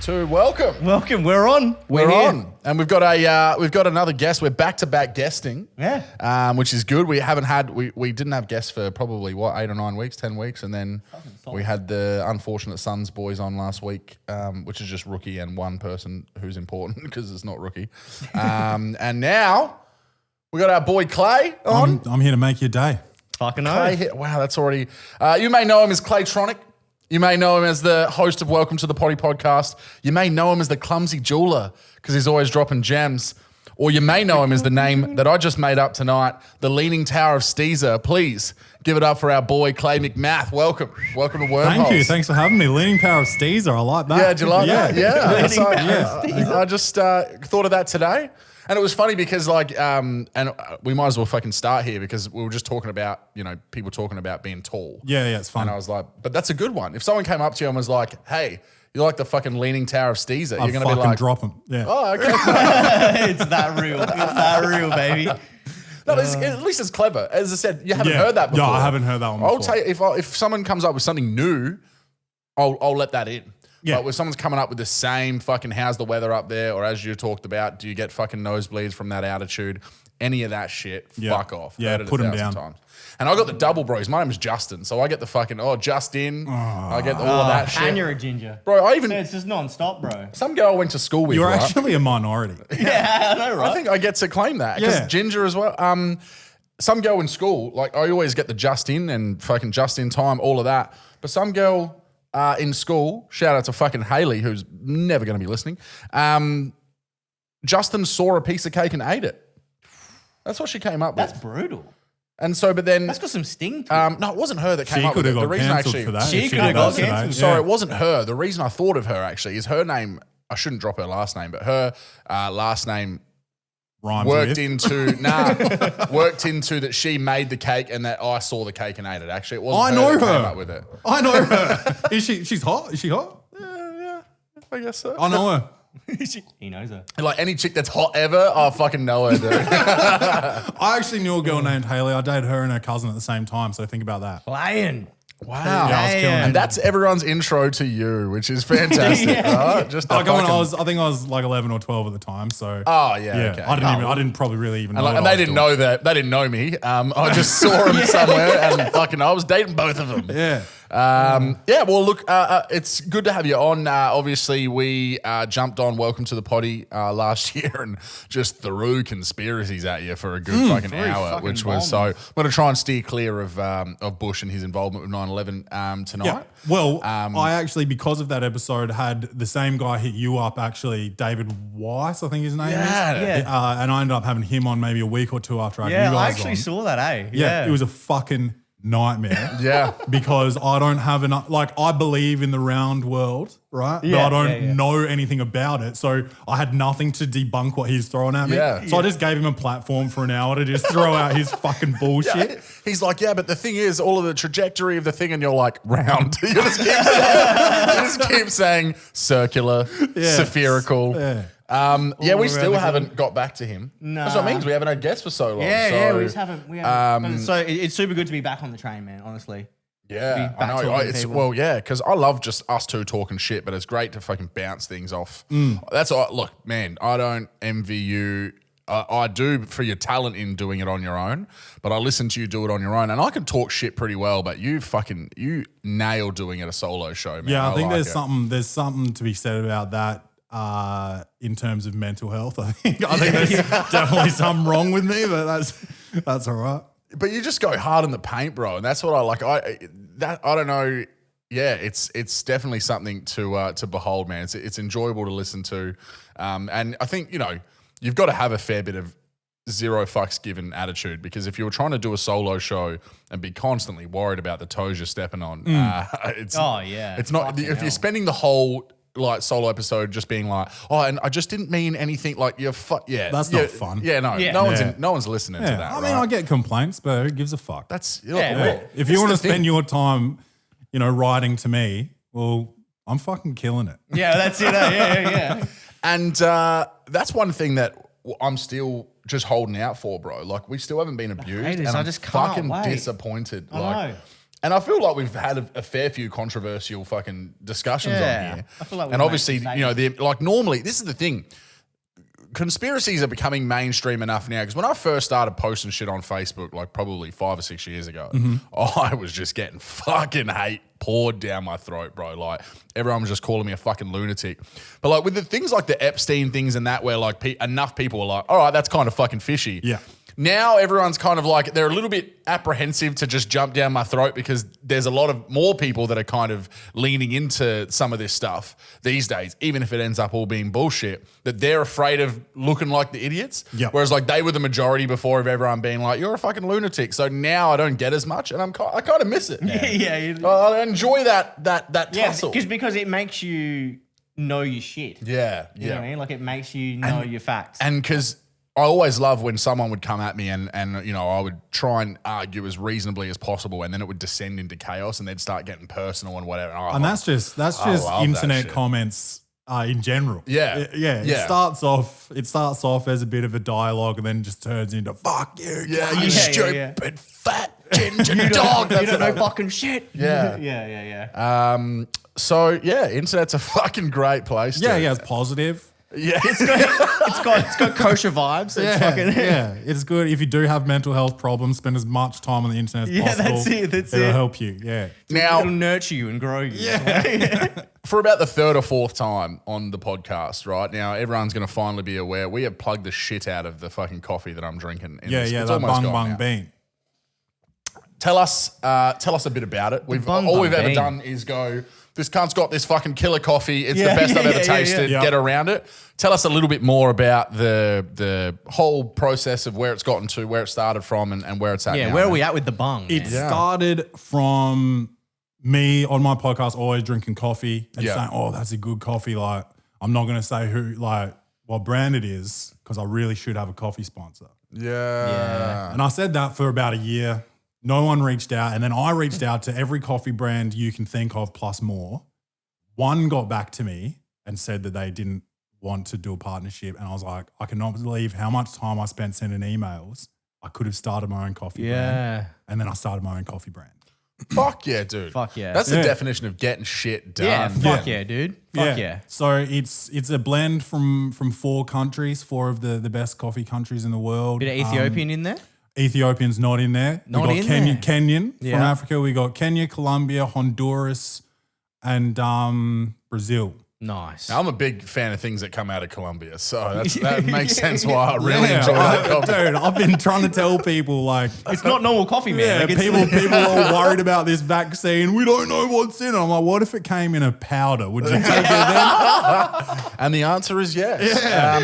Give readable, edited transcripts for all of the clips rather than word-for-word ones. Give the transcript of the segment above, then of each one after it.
72. Welcome. We're on. We're on, and we've got another guest. We're back to back guesting. Yeah. Which is good. We didn't have guests for probably 8 or 9 weeks, 10 weeks, and then we had the unfortunate Suns boys on last week, which is just Rookie and one person who's important because it's not Rookie. And now we got our boy Clay on. I'm here to make your day. Fucking Clay, wow, that's already. You may know him as Claytronic. You may know him as the host of Welcome to the Potty podcast. You may know him as the clumsy jeweler because he's always dropping gems. Or you may know him as the name that I just made up tonight, the Leaning Tower of Steez-a. Please give it up for our boy Clay McMath. Welcome to Wormholes. Thank you. Thanks for having me. Leaning Tower of Steez-a. I like that. Yeah, do you like that? Yeah. I just thought of that today. And it was funny because and we might as well fucking start here because we were just talking about, people talking about being tall. Yeah, it's fun. And I was like, but that's a good one. If someone came up to you and was like, hey, you're like the fucking Leaning Tower of Steez-a, you're going to be like, drop him. Yeah. Oh, okay. It's that real. It's that real, baby. No, at least it's clever. As I said, you haven't heard that before. Yeah, I haven't heard that one before. I'll tell you, if someone comes up with something new, I'll let that in. Yeah. But if someone's coming up with the same fucking how's the weather up there, or as you talked about, do you get fucking nosebleeds from that altitude? Any of that shit, fuck off. Yeah, put them down. Times. And I got the double bros. My name is Justin, so I get the fucking Justin. I get all of that shit. And you're a ginger. Bro, It's just non-stop, bro. Some girl I went to school with, You're right? actually a minority. Yeah, I know, right? I think I get to claim that because ginger as well. Some girl in school, like I always get the just in and fucking just in time, all of that. But some girl in school, shout out to fucking Haley, who's never going to be listening. Justin saw a piece of cake and ate it. That's what she came up with. That's brutal. And so, but then That's got some sting to it. no, it wasn't her that came She up with could it. have The got reason cancelled for that. She if could have done got today. cancelled. Sorry, it wasn't her. The reason I thought of her actually is her name. I shouldn't drop her last name, but her last name Rhymes worked with. into that she made the cake and that I saw the cake and ate it. Actually, it wasn't I her know that came her. up with it. I know her. She's hot? Is she hot? Yeah, I guess so. I know her. He knows her. Like any chick that's hot ever, I fucking know her, dude. I actually knew a girl named Haley. I dated her and her cousin at the same time, so think about that. Playing. Wow. Yeah, I was killing it. And that's everyone's intro to you, which is fantastic, right? Just I think I was like 11 or 12 at the time, so. Oh, yeah, okay. I didn't probably really even know. And they didn't know that. They didn't know me. I just saw them somewhere and fucking I was dating both of them. Yeah. Well, look, it's good to have you on. Obviously, we jumped on Welcome to the Potty last year and just threw conspiracies at you for a good fucking hour, fucking which was bombs. so. I'm going to try and steer clear of Bush and his involvement with 9/11 tonight. Yeah. Well, I actually, because of that episode, had the same guy hit you up, actually, David Weiss, I think his name is. Yeah. And I ended up having him on maybe a week or two after I had you Yeah, guys I actually on. saw that, eh? Yeah, it was a fucking nightmare. Yeah. Because I don't have enough, I believe in the round world, right? Yeah, but I don't know anything about it. So I had nothing to debunk what he's throwing at me. Yeah. So I just gave him a platform for an hour to just throw out his fucking bullshit. Yeah. He's like, yeah, but the thing is, all of the trajectory of the thing, and you're like, round. You just keep saying circular, spherical. Yeah. We still haven't got back to him. No. That's what it means. We haven't had guests for so long. Yeah, we just haven't. So it's super good to be back on the train, man, honestly. Yeah, back I know. talking to people. Well, yeah, because I love just us two talking shit, but it's great to fucking bounce things off. That's all. Look, man, I don't envy you. I do for your talent in doing it on your own, but I listen to you do it on your own, and I can talk shit pretty well, but you nail doing it a solo show, man. Yeah, I think like there's something to be said about that in terms of mental health. I think there's definitely something wrong with me, but that's all right. But you just go hard in the paint, bro, and that's what I like. I don't know. Yeah, it's definitely something to behold, man. It's enjoyable to listen to, and I think you've got to have a fair bit of zero fucks given attitude, because if you were trying to do a solo show and be constantly worried about the toes you're stepping on, it's not. Fucking If hell. you're spending the whole solo episode just being like, and I just didn't mean anything, like That's not fun. Yeah, no, Yeah. no one's listening to that. I mean, right? I get complaints, but who gives a fuck? That's If you want to spend your time, writing to me, well, I'm fucking killing it. Yeah, that's it. Yeah. And that's one thing that I'm still just holding out for, bro. Like, we still haven't been abused, haters, and I I'm just can't fucking wait. disappointed. I Like, know. And I feel like we've had a fair few controversial fucking discussions on here. I feel like and obviously, like normally, this is the thing. Conspiracies are becoming mainstream enough now because when I first started posting shit on Facebook, like probably 5 or 6 years ago, I was just getting fucking hate poured down my throat, bro. Like everyone was just calling me a fucking lunatic. But like with the things like the Epstein things and that, where like enough people were like, all right, that's kind of fucking fishy. Yeah. Now everyone's kind of like, they're a little bit apprehensive to just jump down my throat because there's a lot of more people that are kind of leaning into some of this stuff these days, even if it ends up all being bullshit, that they're afraid of looking like the idiots. Yep. Whereas like they were the majority before of everyone being like, you're a fucking lunatic. So now I don't get as much and I kind of miss it. I enjoy that tussle. Because it makes you know your shit. Yeah. You know what I mean? Like it makes you know your facts. And because I always love when someone would come at me and you know, I would try and argue as reasonably as possible and then it would descend into chaos and they'd start getting personal and whatever. And that's just internet comments in general. Yeah. It starts off as a bit of a dialogue and then just turns into fuck you. Yeah, you stupid fat ginger dog. You don't know fucking shit. Yeah. Yeah. So yeah, internet's a fucking great place. Yeah, it's positive. Yeah. It's got kosher vibes. It's good. If you do have mental health problems, spend as much time on the internet as possible. It'll help you. Yeah. Now it'll nurture you and grow you. Yeah. For about the third or fourth time on the podcast, right now, everyone's going to finally be aware we have plugged the shit out of the fucking coffee that I'm drinking. It's that bung bean. Tell us a bit about it. All we've ever done is go, this cunt's got this fucking killer coffee. It's the best I've ever tasted. Get around it. Tell us a little bit more about the whole process of where it's gotten to, where it started from, and where it's at now. Yeah, where are we at with the bung? It started from me on my podcast always drinking coffee and saying, oh, that's a good coffee. Like, I'm not going to say what brand it is because I really should have a coffee sponsor. Yeah. And I said that for about a year. No one reached out. And then I reached out to every coffee brand you can think of plus more. One got back to me and said that they didn't want to do a partnership. And I was like, I cannot believe how much time I spent sending emails. I could have started my own coffee brand. And then I started my own coffee brand. Fuck yeah, dude. Fuck yeah. That's the definition of getting shit done. Yeah, fuck yeah, dude. Fuck yeah. So it's a blend from 4 countries, 4 of the best coffee countries in the world. Bit of Ethiopian in there? Ethiopian's not in there. Kenyan from Africa. We got Kenya, Colombia, Honduras, and Brazil. Nice. Now, I'm a big fan of things that come out of Colombia, so that makes sense why I really enjoy that coffee. Dude, I've been trying to tell people like it's not normal coffee, man. Yeah, people are worried about this vaccine. We don't know what's in it. I'm like, what if it came in a powder? Would you take it then? And the answer is yes. Yeah.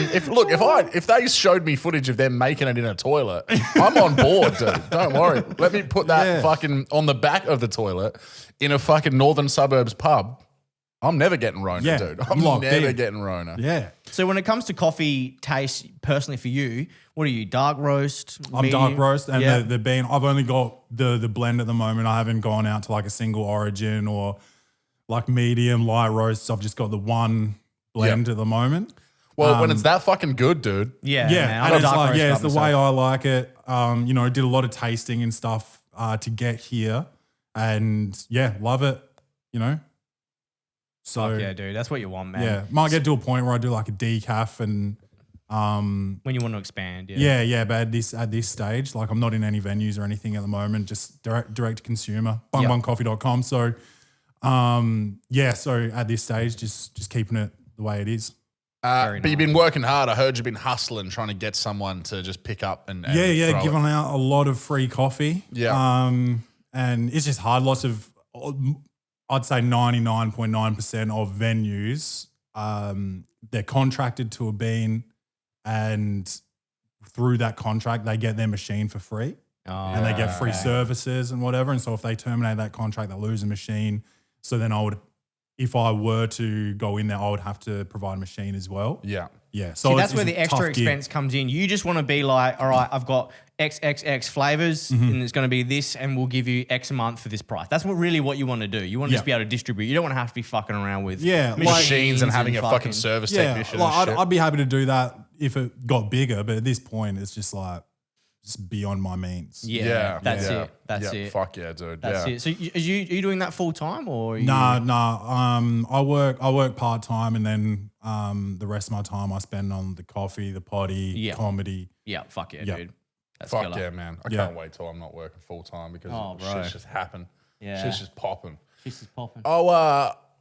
If they showed me footage of them making it in a toilet, I'm on board, dude. Don't worry. Let me put that fucking on the back of the toilet in a fucking northern suburbs pub. I'm never getting Rona, dude. I'm never getting Rona. Yeah. So when it comes to coffee taste, personally for you, what are you, dark roast? I'm dark roast and the bean. I've only got the blend at the moment. I haven't gone out to like a single origin or like medium, light roasts. I've just got the one blend at the moment. Well, when it's that fucking good, dude. Yeah. And it's like, it's the way I like it. Did a lot of tasting and stuff to get here and love it, So yeah, dude, that's what you want, man. Yeah, might get to a point where I do like a decaf and when you want to expand. But at this stage, like I'm not in any venues or anything at the moment, just direct to consumer, bungbungcoffee.com. So so at this stage, just keeping it the way it is. But you've been working hard. I heard you've been hustling, trying to get someone to just pick up and giving out a lot of free coffee. Yeah, and it's just hard. Lots of. I'd say 99.9% of venues, they're contracted to a bean and through that contract, they get their machine for free and they get free services and whatever. And so if they terminate that contract, they lose a machine. So then if I were to go in there, I would have to provide a machine as well. Yeah. Yeah. So that's where the extra expense comes in. You just want to be like, all right, I've got XXX flavors and it's going to be this and we'll give you X a month for this price. That's what you want to do. You want to just be able to distribute. You don't want to have to be fucking around with machines and having a fucking service technician. I'd be happy to do that if it got bigger, but at this point it's just like, just beyond my means. Yeah, that's it. That's it. Fuck yeah, dude. That's it. So are you doing that full time or? I work part time, and then the rest of my time I spend on the coffee, the potty, comedy. Yeah, fuck yeah, dude. That's fuck killer. yeah, man. I can't wait till I'm not working full time because shit's just happen. Yeah, shit's just popping. Shit's just popping.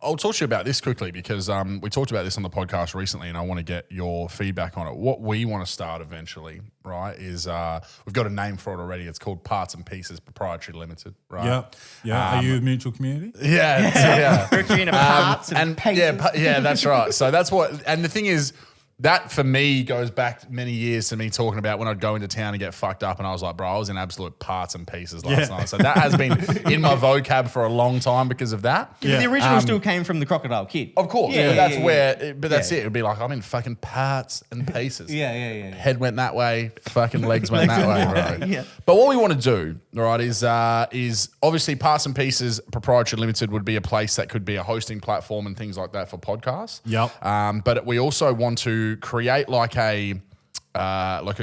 I'll talk to you about this quickly because we talked about this on the podcast recently, and I want to get your feedback on it. What we want to start eventually, right, is we've got a name for it already. It's called Parts and Pieces Proprietary Limited, right? Yep. Yeah. Are you a mutual community? Yeah. We're creating parts and pieces. Yeah, that's right. So that's what, and the thing is, that for me goes back many years to me talking about when I'd go into town and get fucked up, and I was like, bro, I was in absolute parts and pieces last night. So that has been in my vocab for a long time because of that. Yeah. The original still came from the Crocodile Kid. Of course, but that's it. It'd be like, I'm in fucking parts and pieces. Yeah. Head went that way, fucking legs went that way, right? Yeah. But what we want to do, right, is obviously Parts and Pieces Proprietary Limited would be a place that could be a hosting platform and things like that for podcasts. Yep. But we also want to create like a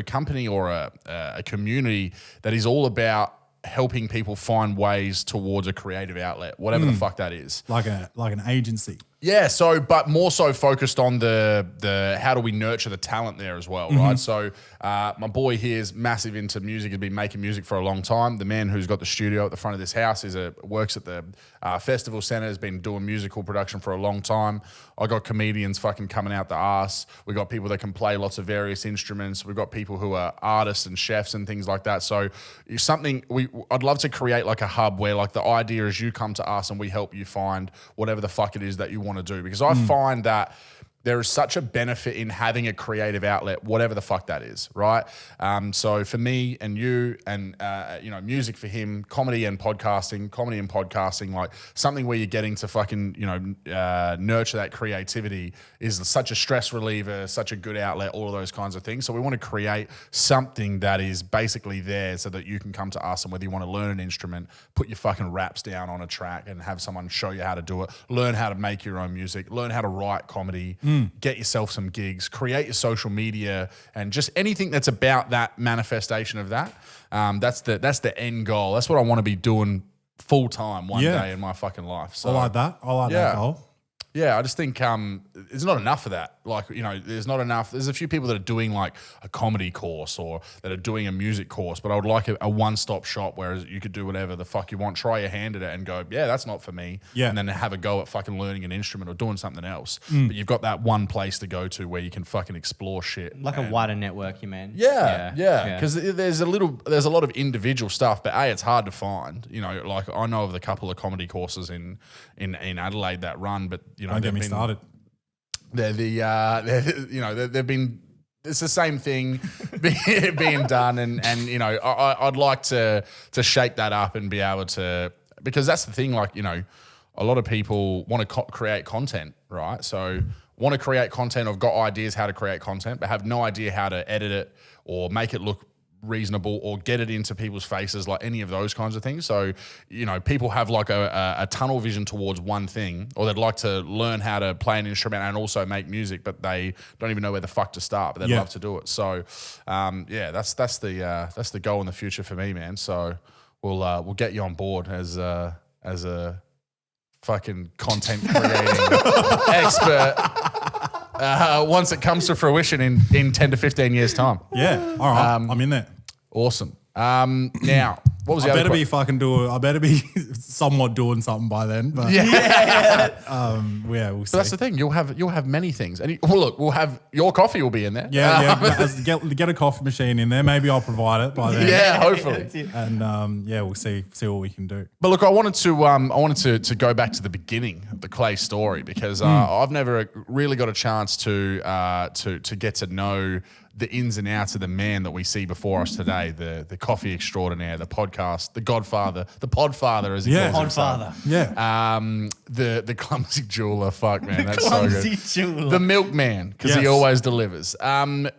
company or a community that is all about helping people find ways towards a creative outlet, whatever the fuck that is. Like an agency. Yeah, so but more so focused on the how do we nurture the talent there as well, right? So my boy here is massive into music, has been making music for a long time. The man who's got the studio at the front of this house works at the festival center, has been doing musical production for a long time. I got comedians fucking coming out the arse. We got people that can play lots of various instruments. We've got people who are artists and chefs and things like that. So it's something I'd love to create like a hub where like the idea is you come to us and we help you find whatever the fuck it is that you want to do, because I find that there is such a benefit in having a creative outlet, whatever the fuck that is, right? So for me and you and, music for him, comedy and podcasting, like something where you're getting to fucking, nurture that creativity is such a stress reliever, such a good outlet, all of those kinds of things. So we want to create something that is basically there so that you can come to us, and whether you want to learn an instrument, put your fucking raps down on a track and have someone show you how to do it, learn how to make your own music, learn how to write comedy, get yourself some gigs, create your social media, and just anything that's about that manifestation of that. That's the end goal. That's what I want to be doing full time one day in my fucking life. So I like that. I like that goal. Yeah, I just think there's not enough of that. Like, there's not enough. There's a few people that are doing like a comedy course or that are doing a music course, but I would like a one-stop shop where you could do whatever the fuck you want, try your hand at it and go, yeah, that's not for me. Yeah. And then have a go at fucking learning an instrument or doing something else. But you've got that one place to go to where you can fucking explore shit. Like a wider network, you mean? Yeah. Because there's a lot of individual stuff, but it's hard to find. Like I know of the couple of comedy courses in Adelaide that run, but don't get me started. They've been. It's the same thing being done, and I'd like to shake that up and be able to, because that's the thing. Like a lot of people want to create content, right? So want to create content, or got ideas how to create content, but have no idea how to edit it or make it look reasonable or get it into people's faces, like any of those kinds of things. So, people have like a tunnel vision towards one thing, or they'd like to learn how to play an instrument and also make music, but they don't even know where the fuck to start, but they'd love to do it. So, that's the goal in the future for me, man. So we'll get you on board as a fucking content creating expert. Once it comes to fruition in 10 to 15 years' time. Yeah. All right. I'm in there. Awesome. Now, what was the other I better be somewhat doing something by then. But we'll see. But that's the thing. You'll have many things. And we'll have your coffee will be in there. Get a coffee machine in there. Maybe I'll provide it by then. Yeah, hopefully. And we'll see what we can do. But look, I wanted to go back to the beginning of the Clay story, because I've never really got a chance to get to know the ins and outs of the man that we see before us today, the coffee extraordinaire, the podcast, the godfather, the podfather, as he calls himself. Yeah. The clumsy jeweler. Fuck, man, that's so good. Jeweler. The milkman, because he always delivers. Now,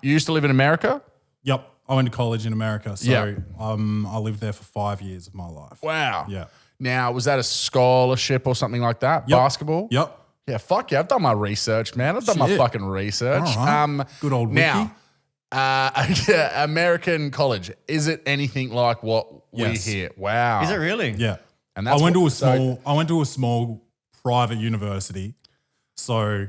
you used to live in America? Yep. I went to college in America, so I lived there for 5 years of my life. Wow. Yeah. Now, was that a scholarship or something like that? Yep. Basketball? Yep. Yeah, fuck yeah. I've done my research, man. I've done my fucking research. All right. Good old wiki. Now, Yeah, American college. Is it anything like what Yes. we hear? Wow. Is it really? Yeah. And I went to a small private university. So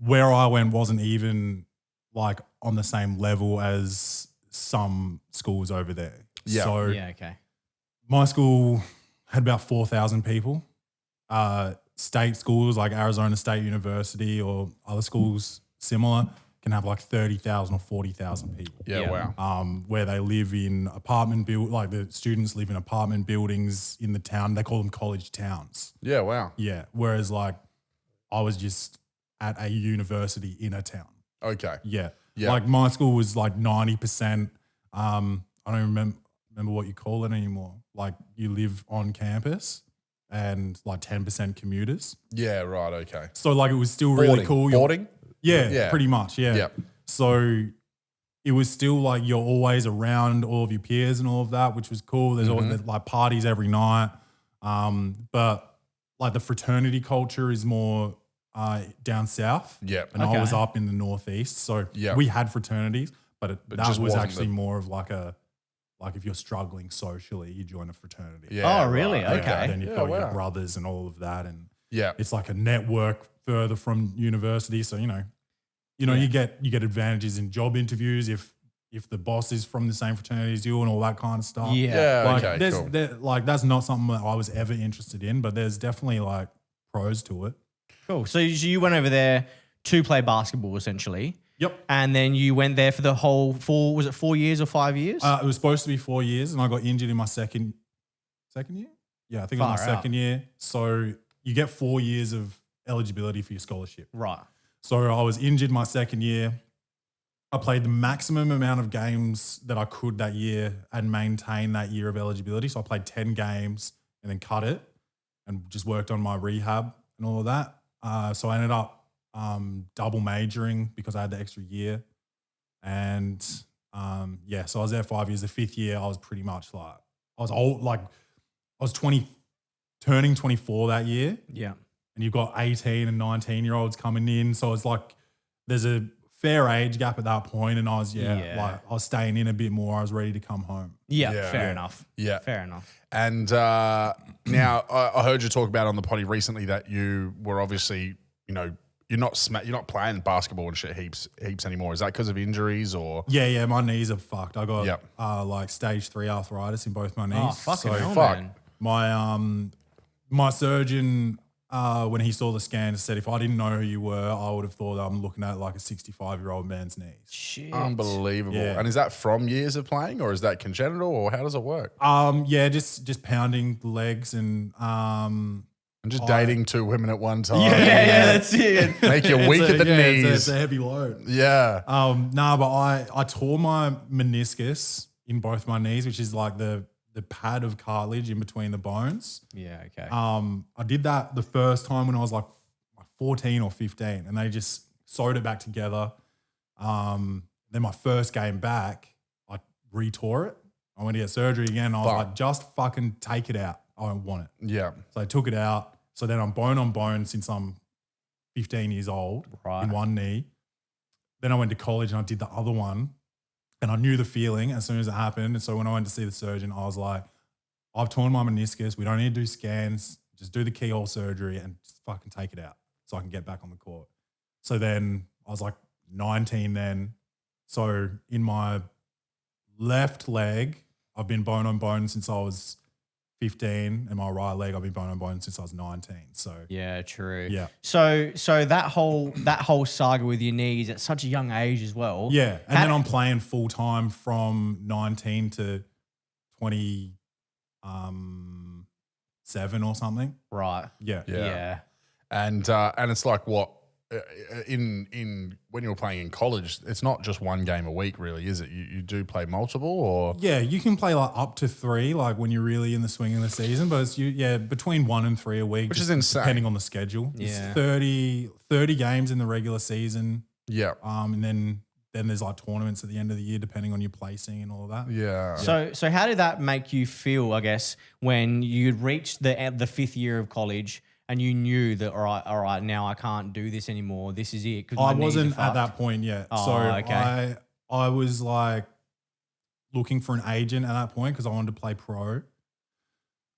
where I went wasn't even like on the same level as some schools over there. Yeah. So Yeah, okay. my school had about 4,000 people. State schools like Arizona State University or other schools similar can have like 30,000 or 40,000 people. Yeah, Yeah. wow. Where they live in like the students live in apartment buildings in the town. They call them college towns. Yeah, wow. Yeah. Whereas like I was just at a university in a town. Okay. Yeah. Yeah. Like my school was like 90%. I don't remember what you call it anymore. Like you live on campus and like 10% commuters. Yeah, right, okay. So like it was still really cool. Boarding? Yeah, Yeah. pretty much. Yeah. Yep. So it was still like you're always around all of your peers and all of that, which was cool. There's always like parties every night. But like the fraternity culture is more down south. Yep. And I was up in the northeast. So Yep. we had fraternities, but that just was wasn't actually more of like if you're struggling socially, you join a fraternity. Yeah. Oh, really? right, Okay. Then you've Yeah, got your wow. brothers and all of that. And Yeah. it's like a network further from university. So, you get advantages in job interviews if the boss is from the same fraternity as you and all that kind of stuff. Yeah. Yeah, Like okay, cool. like that's not something that I was ever interested in, but there's definitely like pros to it. Cool. So you went over there to play basketball essentially. Yep. And then you went there for the whole 4 years or 5 years? It was supposed to be 4 years and I got injured in my second year. Yeah, I think it was Far my out. second year. So you get 4 years of eligibility for your scholarship. Right. So I was injured my second year. I played the maximum amount of games that I could that year and maintain that year of eligibility. So I played 10 games and then cut it and just worked on my rehab and all of that. So I ended up double majoring because I had the extra year. And so I was there 5 years. The fifth year, I was pretty much like, I was old, like I was turning 24 that year. Yeah. And you've got 18 and 19-year-olds coming in. So it's like there's a fair age gap at that point, and I was I was staying in a bit more. I was ready to come home. Yeah, Yeah. fair Yeah. enough. Yeah. Fair enough. And now I heard you talk about on the potty recently that you were obviously, you're not playing basketball and shit heaps anymore. Is that because of injuries or? Yeah, my knees are fucked. I got Yep. like stage 3 arthritis in both my knees. Oh, fucking hell, fuck. man. My surgeon, when he saw the scan, said if I didn't know who you were, I would have thought I'm looking at like a 65-year-old man's knees. Shit. Unbelievable. Yeah. And is that from years of playing or is that congenital or how does it work? Just pounding the legs and And just dating two women at one time. Yeah, that's it. Make you weak at the knees. It's a heavy load. Yeah. But I tore my meniscus in both my knees, which is like the pad of cartilage in between the bones. Yeah, okay. I did that the first time when I was like 14 or 15, and they just sewed it back together. Then my first game back, I retore it. I went to get surgery again. I was like, just fucking take it out. I don't want it. Yeah. So I took it out. So then I'm bone on bone since I'm 15 years old Right. in one knee. Then I went to college and I did the other one. And I knew the feeling as soon as it happened. And so when I went to see the surgeon, I was like, I've torn my meniscus. We don't need to do scans. Just do the keyhole surgery and just fucking take it out so I can get back on the court. So then I was like 19 then. So in my left leg, I've been bone on bone since I was 15, and my right leg I've been bone on bone since I was 19. So Yeah, true. Yeah. So that whole saga with your knees at such a young age as well. yeah, and then I'm playing full time from 19 to 27 or something. Right. Yeah, Yeah. And it's like what in when you were playing in college, it's not just one game a week, really, is it? You do play multiple, or Yeah, you can play like up to 3, like when you're really in the swing of the season, but it's between 1 and 3 a week, Which just is insane. depending on the schedule. Yeah. It's 30 games in the regular season, yeah, and then there's like tournaments at the end of the year depending on your placing and all of that. yeah, So how did that make you feel, I guess, when you'd reached the 5th year of college and you knew that, all right, now I can't do this anymore. This is it. 'cause my I knees are wasn't at fucked? that point yet. Oh, So okay. I was like looking for an agent at that point because I wanted to play pro.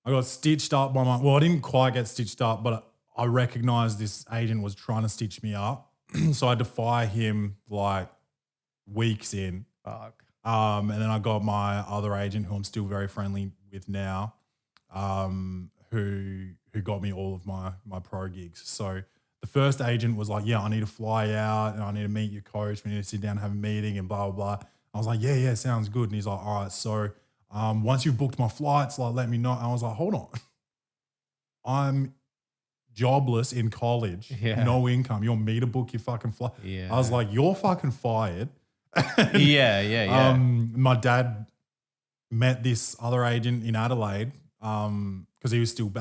I got stitched up by I didn't quite get stitched up, but I recognized this agent was trying to stitch me up. So I had to fire him like weeks in. Fuck. And then I got my other agent, who I'm still very friendly with now, who got me all of my pro gigs. So the first agent was like, yeah, I need to fly out and I need to meet your coach. We need to sit down and have a meeting and blah, blah, blah. I was like, yeah, sounds good. And he's like, all right, so once you've booked my flights, like let me know. And I was like, hold on. I'm jobless in college, no income. You want me to book your fucking flight? Yeah. I was like, you're fucking fired. Yeah. My dad met this other agent in Adelaide because he was still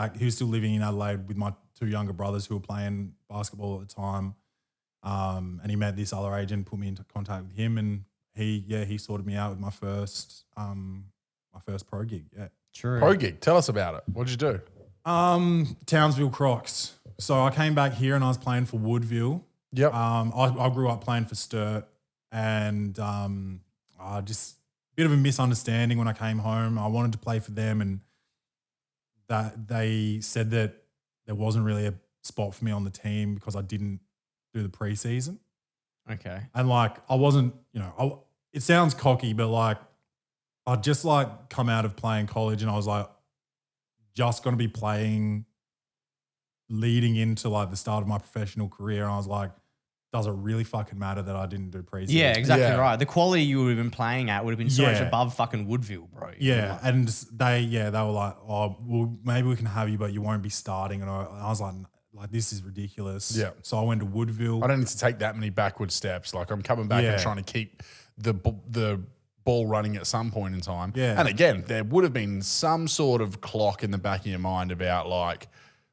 living in Adelaide with my two younger brothers who were playing basketball at the time. And he met this other agent, put me into contact with him, and he sorted me out with my first pro gig. Yeah. True. Pro gig. Tell us about it. What'd you do? Townsville Crocs. So I came back here and I was playing for Woodville. Yep. I grew up playing for Sturt, and just a bit of a misunderstanding when I came home. I wanted to play for them, and that they said that there wasn't really a spot for me on the team because I didn't do the preseason. Okay. And like I wasn't, it sounds cocky, but like I'd just like come out of playing college and I was like just going to be playing leading into like the start of my professional career. And I was like, does it really fucking matter that I didn't do preseason? Yeah, exactly right. The quality you would have been playing at would have been so much above fucking Woodville, bro. Yeah. And they were like, oh, well, maybe we can have you, but you won't be starting. And I was like, this is ridiculous. Yeah. So I went to Woodville. I don't need to take that many backward steps. Like I'm coming back and trying to keep the ball running at some point in time. Yeah. And again, there would have been some sort of clock in the back of your mind about like,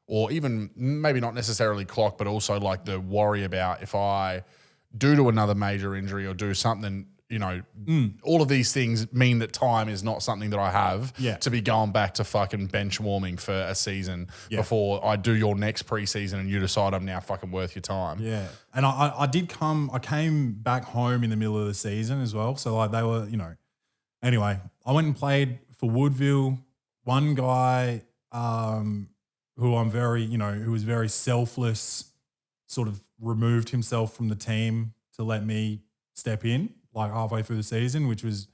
or even maybe not necessarily clock, but also like the worry about if I do to another major injury or do something, all of these things mean that time is not something that I have to be going back to fucking bench warming for a season before I do your next preseason and you decide I'm now fucking worth your time. Yeah. And I came back home in the middle of the season as well. So like they were, anyway, I went and played for Woodville. One guy, who I'm very, who was very selfless, sort of removed himself from the team to let me step in like halfway through the season, which was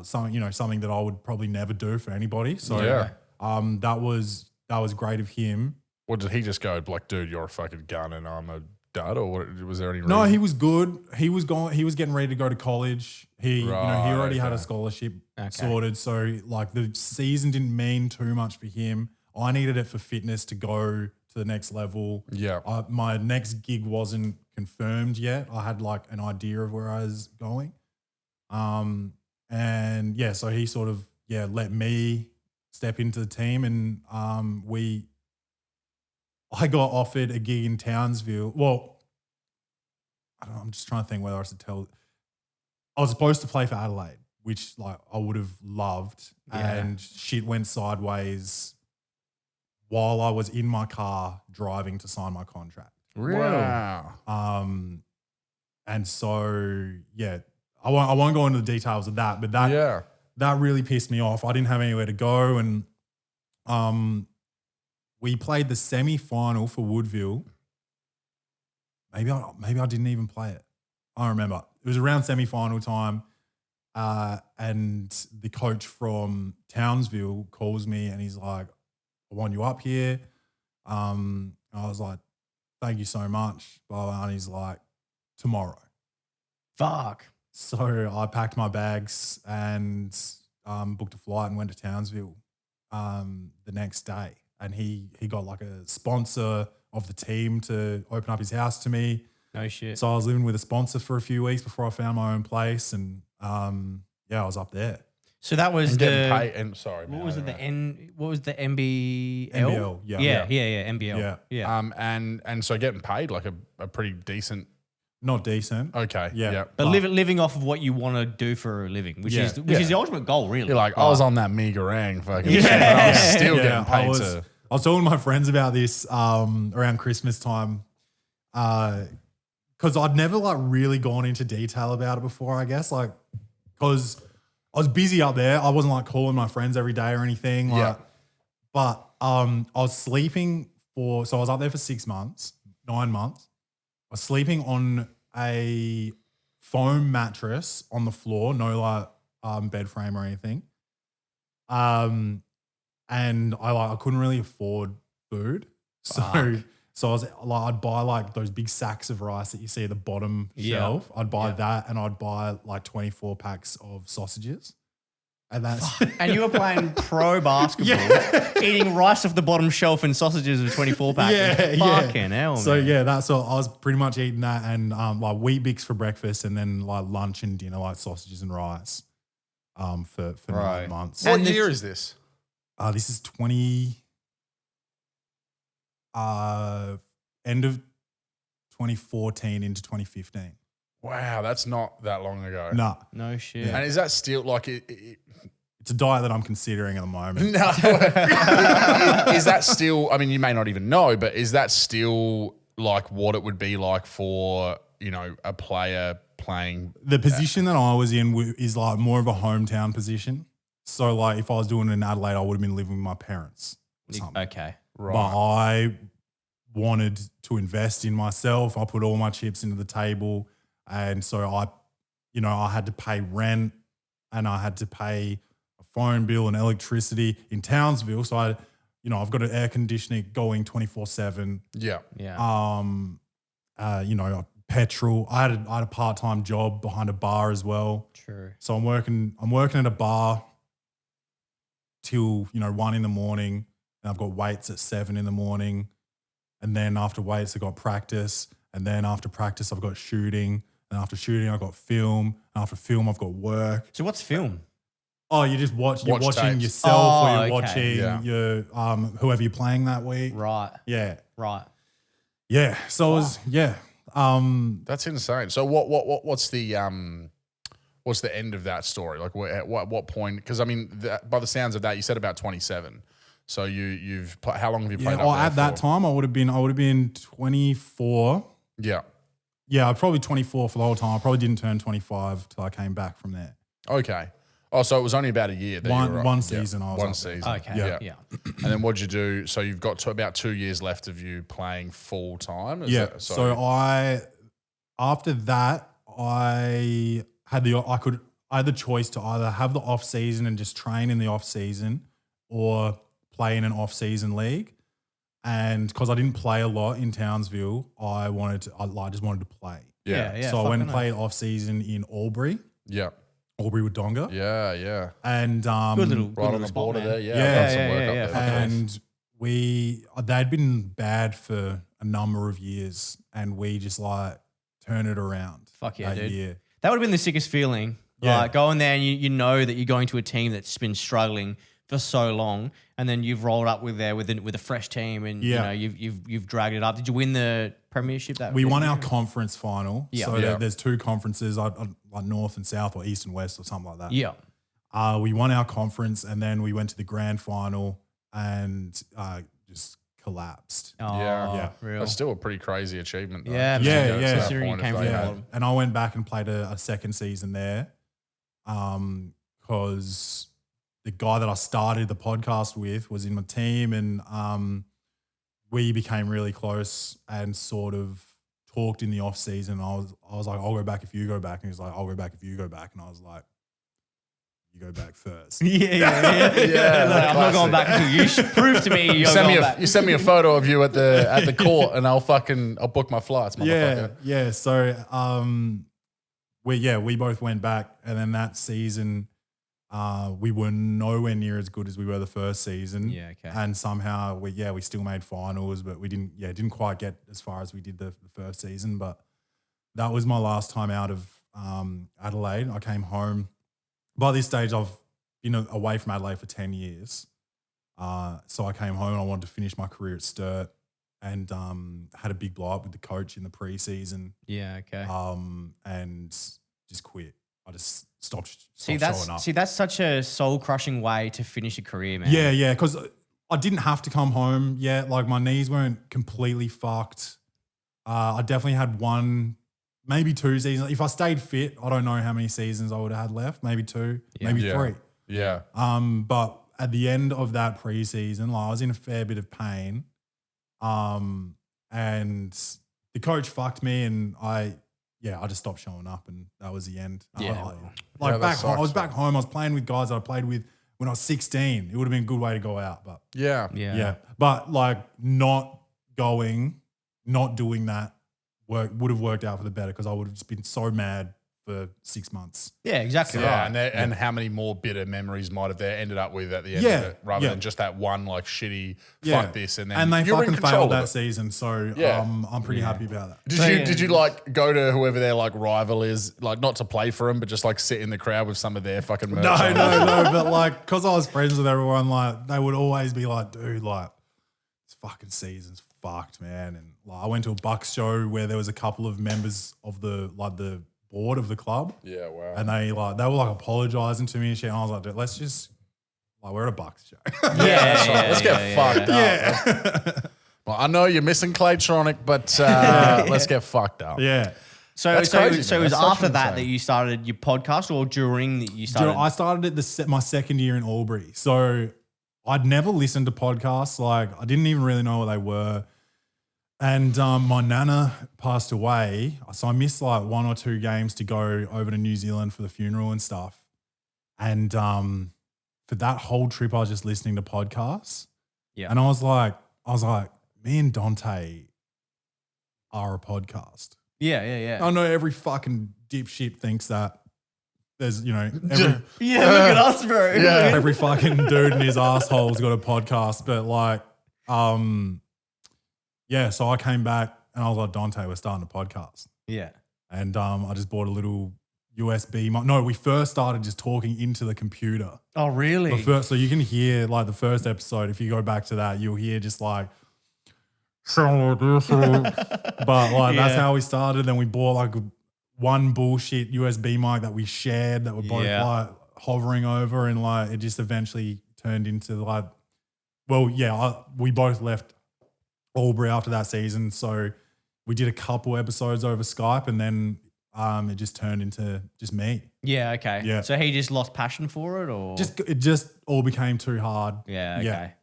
something that I would probably never do for anybody. So that was great of him. What did he just go like, dude, you're a fucking gun and I'm a dud, or what, was there any reason? No, he was good. He was getting ready to go to college. He already had a scholarship sorted. So like the season didn't mean too much for him. I needed it for fitness to go to the next level. Yeah. My next gig wasn't confirmed yet. I had like an idea of where I was going. So he sort of, let me step into the team, and I got offered a gig in Townsville. Well, I'm just trying to think whether I should tell. I was supposed to play for Adelaide, which like I would have loved, and shit went sideways while I was in my car driving to sign my contract. Really? Wow. And so I won't go into the details of that, but that really pissed me off. I didn't have anywhere to go, and we played the semi-final for Woodville. Maybe I didn't even play it. I don't remember. It was around semi-final time, and the coach from Townsville calls me and he's like, I want you up here. I was like, thank you so much. Blah, blah, and he's like, tomorrow. Fuck. So I packed my bags and booked a flight and went to Townsville the next day. And he got like a sponsor of the team to open up his house to me. No shit. So I was living with a sponsor for a few weeks before I found my own place. And I was up there. So that was what was it? What was the NBL? NBL, yeah, NBL. Yeah. And so getting paid like a pretty decent. Not decent. Okay. Yeah. But living off of what you want to do for a living, which is the ultimate goal, really. You're like, I was on that meagerang fucking shit, but I was still getting paid to. I was talking to my friends about this around Christmas time, because I'd never like really gone into detail about it before, I guess, like because I was busy up there. I wasn't like calling my friends every day or anything. Like, Yeah. But I was sleeping so I was up there for 9 months. I was sleeping on a foam mattress on the floor, no like bed frame or anything. And I couldn't really afford food. So I was like, I'd buy like those big sacks of rice that you see at the bottom shelf. I'd buy that, and I'd buy like 24 packs of sausages. And that's And you were playing pro basketball, eating rice off the bottom shelf and sausages of 24 pack. Fucking hell, man. So yeah, that's what I was pretty much eating that, and like Wheat Bix for breakfast, and then like lunch and dinner like sausages and rice. For 9 months. What year is this? This is end of 2014 into 2015. Wow, that's not that long ago. Nah. No shit. And is that still like It's a diet that I'm considering at the moment. No. Is that still, I mean, you may not even know, but is that still like what it would be like for, you know, a player playing? The position that I was in is like more of a hometown position. So like if I was doing it in Adelaide, I would have been living with my parents. Or something. Okay. Right. But I wanted to invest in myself. I put all my chips into the table. And so I had to pay rent, and I had to pay a phone bill and electricity in Townsville. So I've got an air conditioning going 24/7. Yeah. Yeah. Petrol. I had a part-time job behind a bar as well. True. So I'm working at a bar till 1 in the morning, and I've got weights at 7 in the morning, and then after weights I've got practice, and then after practice I've got shooting, and after shooting I've got film, and after film I've got work. So what's film? Oh, you just you're watching tapes. yourself, or you're okay. watching your whoever you're playing that week. Right. Yeah. Right. Yeah. So it was That's insane. So what's the end of that story? Like at what point? Because I mean, by the sounds of that, you said about 27. So how long have you played? At that time I would have been 24. Yeah. Yeah, I was probably 24 for the whole time. I probably didn't turn 25 till I came back from there. Okay. Oh, so it was only about a year. One season. I was one up there. season. Okay. Yeah. And then what'd you do? So you've got about 2 years left of you playing full time. So after that, I had the choice to either have the off season and just train in the off season, or play in an off season league. And because I didn't play a lot in Townsville, I just wanted to play. Yeah. So I went and played off season in Albury. Yeah. Albury Wodonga. Yeah. And Good little Right on the border man. there. Yeah. I've done some work Yeah. up there. And they'd been bad for a number of years, and we just like turn it around. Fuck yeah, that dude. year. That would have been the sickest feeling. Yeah. Like going there and you know that you're going to a team that's been struggling for so long, and then you've rolled up with a fresh team, and you've dragged it up. Did you win the premiership? We won our conference final. Yeah. So Yeah. there's two conferences, like North and South, or East and West, or something like that. Yeah. We won our conference, and then we went to the grand final and just collapsed. Oh, Yeah. real. That's still a pretty crazy achievement. Though. Yeah, Just to yeah, go to yeah. that Considering point you came if from they the had- bottom. And I went back and played a second season there, because the guy that I started the podcast with was in my team, and we became really close and sort of talked in the off season. I was like, I'll go back if you go back, and he was like, I'll go back if you go back, and I was like, you go back first. Yeah. Like, I'm not going back until you prove to me you're going back. You send me a photo of you at the court, and I'll book my flights, motherfucker. Yeah. So we both went back, and then that season we were nowhere near as good as we were the first season. Yeah, okay. And somehow we still made finals, but we didn't quite get as far as we did the first season. But that was my last time out of Adelaide. I came home. By this stage, I've been away from Adelaide for 10 years. So I came home and I wanted to finish my career at Sturt, and had a big blow up with the coach in the preseason. Yeah, okay. And just quit. I just stopped See, showing up. that's such a soul crushing way to finish a career, man. Yeah, because I didn't have to come home yet. Like my knees weren't completely fucked. I definitely had one maybe 2 seasons. If I stayed fit, I don't know how many seasons I would have had left. Maybe 2, maybe 3. Yeah. But at the end of that preseason, like I was in a fair bit of pain. And the coach fucked me, and I just stopped showing up, and that was the end. I was back home. I was playing with guys that I played with when I was 16. It would have been a good way to go out, but Yeah. But like not doing that would have worked out for the better, because I would have just been so mad for 6 months. Yeah, exactly. Yeah, Right. and how many more bitter memories might have they ended up with at the end Yeah, of it, rather yeah. than just that one like shitty Yeah. fuck this, and then And they you're in fucking control failed of that it. season, so Yeah. I'm pretty happy about that. Did you like go to whoever their like rival is, like not to play for them, but just like sit in the crowd with some of their fucking merch? No, but like, because I was friends with everyone, like they would always be like, dude, like this fucking season's fucked, man. And like I went to a Bucks show where there was a couple of members of the board of the club. Yeah, wow. And they were like apologizing to me and shit. And I was like, dude, let's just like, we're at a Bucks show. Let's get fucked up. Yeah. Well, I know you're missing Claytronic, but let's get fucked up. Yeah. So That's so crazy, so man. it was That's after fucking that insane. that you started your podcast, or during that you Do you know, started? I started at my second year in Albury. So I'd never listened to podcasts. Like I didn't even really know what they were. And my nana passed away. So I missed like 1 or 2 games to go over to New Zealand for the funeral and stuff. And for that whole trip, I was just listening to podcasts. Yeah. And I was like, me and Dante are a podcast. yeah. I know every fucking dipshit thinks that. There's, every Yeah, look at us, bro. Yeah. every fucking dude in his asshole's got a podcast, but like, so I came back and I was like, Dante, we're starting a podcast. Yeah. And I just bought a little USB mic. No, we first started just talking into the computer. Oh, really? So you can hear like the first episode, if you go back to that, you'll hear just like, but like that's how we started. Then we bought like one bullshit USB mic that we shared that we're both like hovering over, and like it just eventually turned into like, we both left Albury after that season, so we did a couple episodes over Skype, and then it just turned into just me. Yeah, okay. Yeah. So he just lost passion for it, or It just all became too hard. Yeah, okay.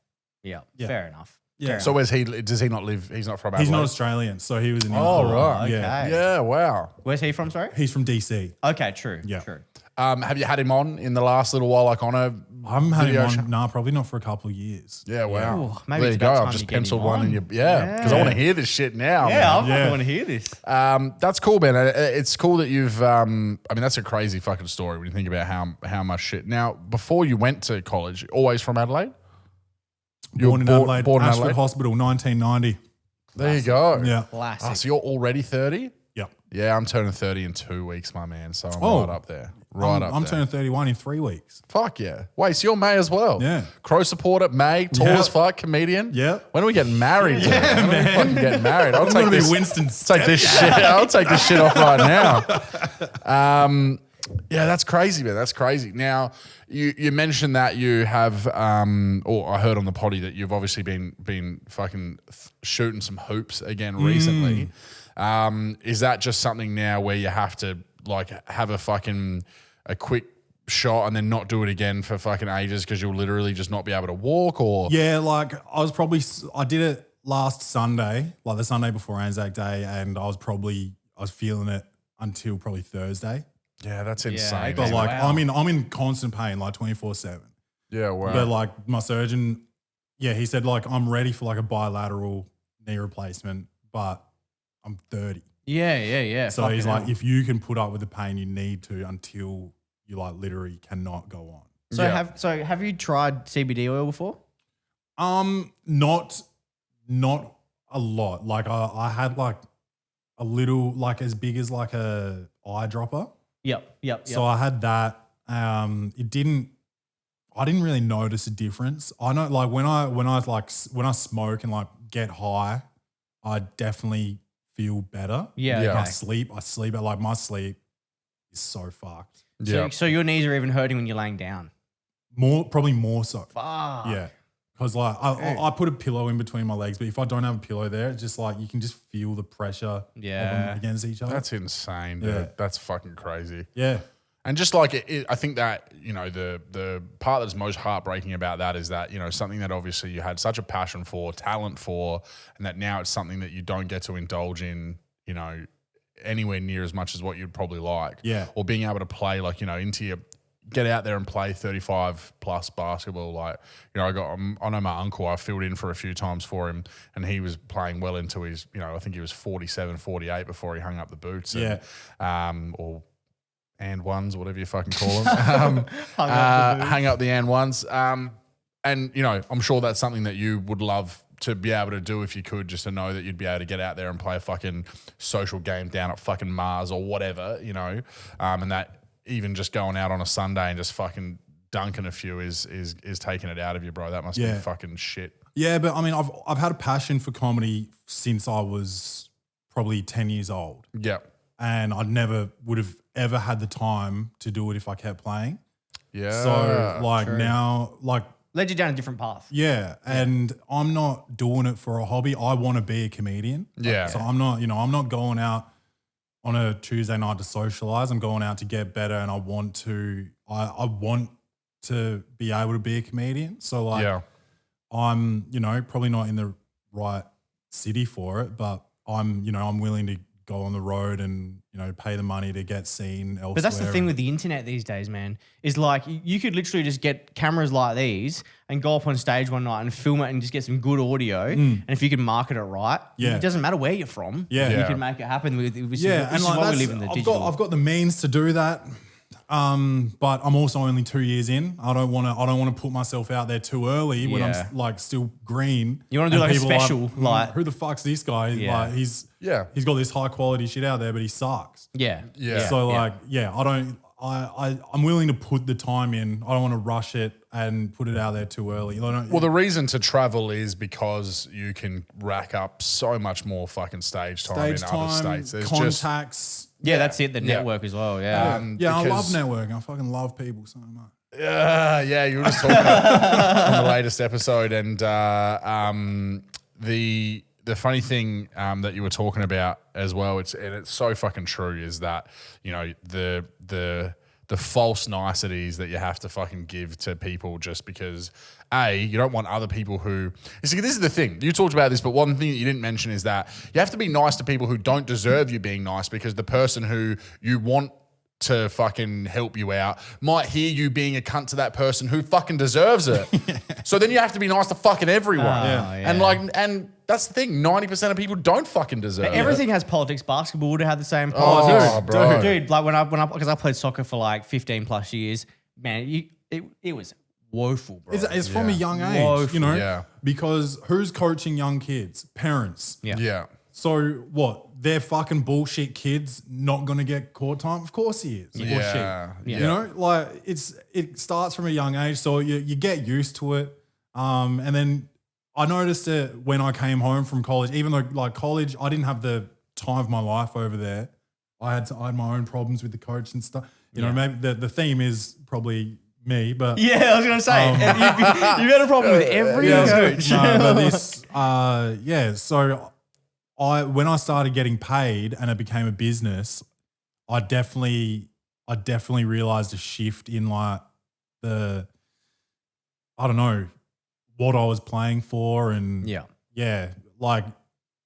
Yeah. Fair enough. Yeah. So where's he? Does he not live? He's not from Adelaide. He's not Australian, so he was in Oh, England. right. Okay. Yeah, wow. Where's he from, sorry? He's from DC. Okay, true. Yeah. True. Have you had him on in the last little while, like on a I haven't had video him show? on. Nah, probably not for a couple of years. Yeah, wow. Ooh, maybe there it's you go. about time I've just you get him penciled one in on. your because I want to hear this shit now. Yeah, I man. fucking want to hear this. That's cool, man. It's cool that you've. I mean, that's a crazy fucking story when you think about how much shit. Now, before you went to college, always from Adelaide. You Born were in Adelaide, Born in Ashford Adelaide. Hospital, 1990. There you go. Yeah. Classic. Oh, so you're already 30? Yep. Yeah, I'm turning 30 in 2 weeks, my man. So I'm Oh. right up there. Right up I'm there. turning 31 in 3 weeks. Fuck yeah. Wait, so you're May as well? Yeah. Crow supporter, May, tall Yep. as fuck, comedian? Yep. When are we getting married? Yeah, when are we fucking getting married? I'll I'm take going to be this. Winston's Take this shit. I'll take this shit off right now. Yeah, that's crazy, man. That's crazy. Now, you mentioned that you have, or I heard on the potty that you've obviously been fucking shooting some hoops again recently. Is that just something now where you have to like have a quick shot and then not do it again for fucking ages because you'll literally just not be able to walk? Or Yeah, like I did it last Sunday, like the Sunday before Anzac Day, and I was feeling it until probably Thursday. yeah, that's insane. But Okay. like Wow. I'm in constant pain, like 24/7. Yeah, wow. But like my surgeon, he said like I'm ready for like a bilateral knee replacement, but I'm 30. Yeah. So he's like, if you can put up with the pain, you need to until you like literally cannot go on. So have you tried CBD oil before? Not a lot. Like I had like a little, like as big as like a eyedropper. Yep. So I had that. I didn't really notice a difference. I know like when I smoke and like get high, I definitely feel better. Yeah. Yeah. I Okay. sleep like my sleep is so fucked. yeah. So your knees are even hurting when you're laying down. Probably more so. Fuck. Yeah. Because like I put a pillow in between my legs, but if I don't have a pillow there, it's just like you can just feel the pressure of them against each other. That's insane, dude. Yeah. That's fucking crazy. Yeah. And just like I think that, you know, the part that's most heartbreaking about that is that, you know, something that obviously you had such a passion for, talent for, and that now it's something that you don't get to indulge in, you know, anywhere near as much as what you'd probably like. Yeah. Or being able to play like, you know, get out there and play 35 plus basketball. Like, you know, I know my uncle, I filled in for a few times for him and he was playing well into his, you know, I think he was 47, 48 before he hung up the boots. Yeah. Or and ones, whatever you fucking call them. Hang up the and ones. And, you know, I'm sure that's something that you would love to be able to do if you could, just to know that you'd be able to get out there and play a fucking social game down at fucking Mars or whatever, you know, and that even just going out on a Sunday and just fucking dunking a few is taking it out of you, bro. That must be fucking shit. Yeah, but I mean, I've had a passion for comedy since I was probably 10 years old. Yeah. And I never would have ever had the time to do it if I kept playing. Yeah. So like now, like, led you down a different path. yeah, and I'm not doing it for a hobby. I want to be a comedian. Yeah. So I'm not going out on a Tuesday night to socialize. I'm going out to get better, and I want to be able to be a comedian. So like, I'm, you know, probably not in the right city for it, but I'm willing to go on the road and, you know, pay the money to get seen elsewhere. But that's the thing with the internet these days, man, is like you could literally just get cameras like these and go up on stage one night and film it and just get some good audio. And if you can market it right, it doesn't matter where you're from. You can make it happen with and like why we live in the digital. I've got the means to do that. But I'm also only 2 years in. I don't want to put myself out there too early when I'm like still green. You want to do like a special, like who the fuck's this guy? Like he's got this high quality shit out there, but he sucks. So I'm willing to put the time in. I don't want to rush it and put it out there too early. Well, the reason to travel is because you can rack up so much more fucking stage time in other states. There's contacts. That's it. The network as well. I love networking. I fucking love people so much. You were just talking on the latest episode, and the funny thing that you were talking about as well, it's so fucking true, is that, you know, the false niceties that you have to fucking give to people just because you don't want other people who. See, this is the thing. You talked about this, but one thing that you didn't mention is that you have to be nice to people who don't deserve you being nice, because the person who you want to fucking help you out might hear you being a cunt to that person who fucking deserves it. So then you have to be nice to fucking everyone. And that's the thing. 90% of people don't fucking deserve it. Everything has politics. Basketball would have the same politics. Bro. Dude, like because I played soccer for like 15 plus years, man, it was woeful, bro. It's from a young age, Woeful. you know? Yeah. Because who's coaching young kids? Parents. Yeah. So what? They're fucking bullshit kids not going to get court time? Of course he is. Yeah. You know, like it starts from a young age, so you get used to it. And then I noticed it when I came home from college, even though like college, I didn't have the time of my life over there. I had my own problems with the coach and stuff. You know, maybe the theme is probably me, but I was gonna say you've had a problem with every coach. No, but this, so when I started getting paid and it became a business, I definitely realized a shift in like I don't know, what I was playing for, and like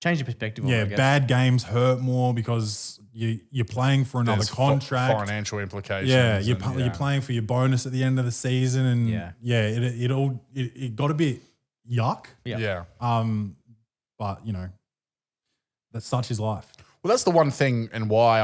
change your perspective. I guess. Bad games hurt more because you're playing for another contract, financial implications. You're playing for your bonus at the end of the season, and it got a bit yuck. But you know, that's such is life. Well, that's the one thing, and why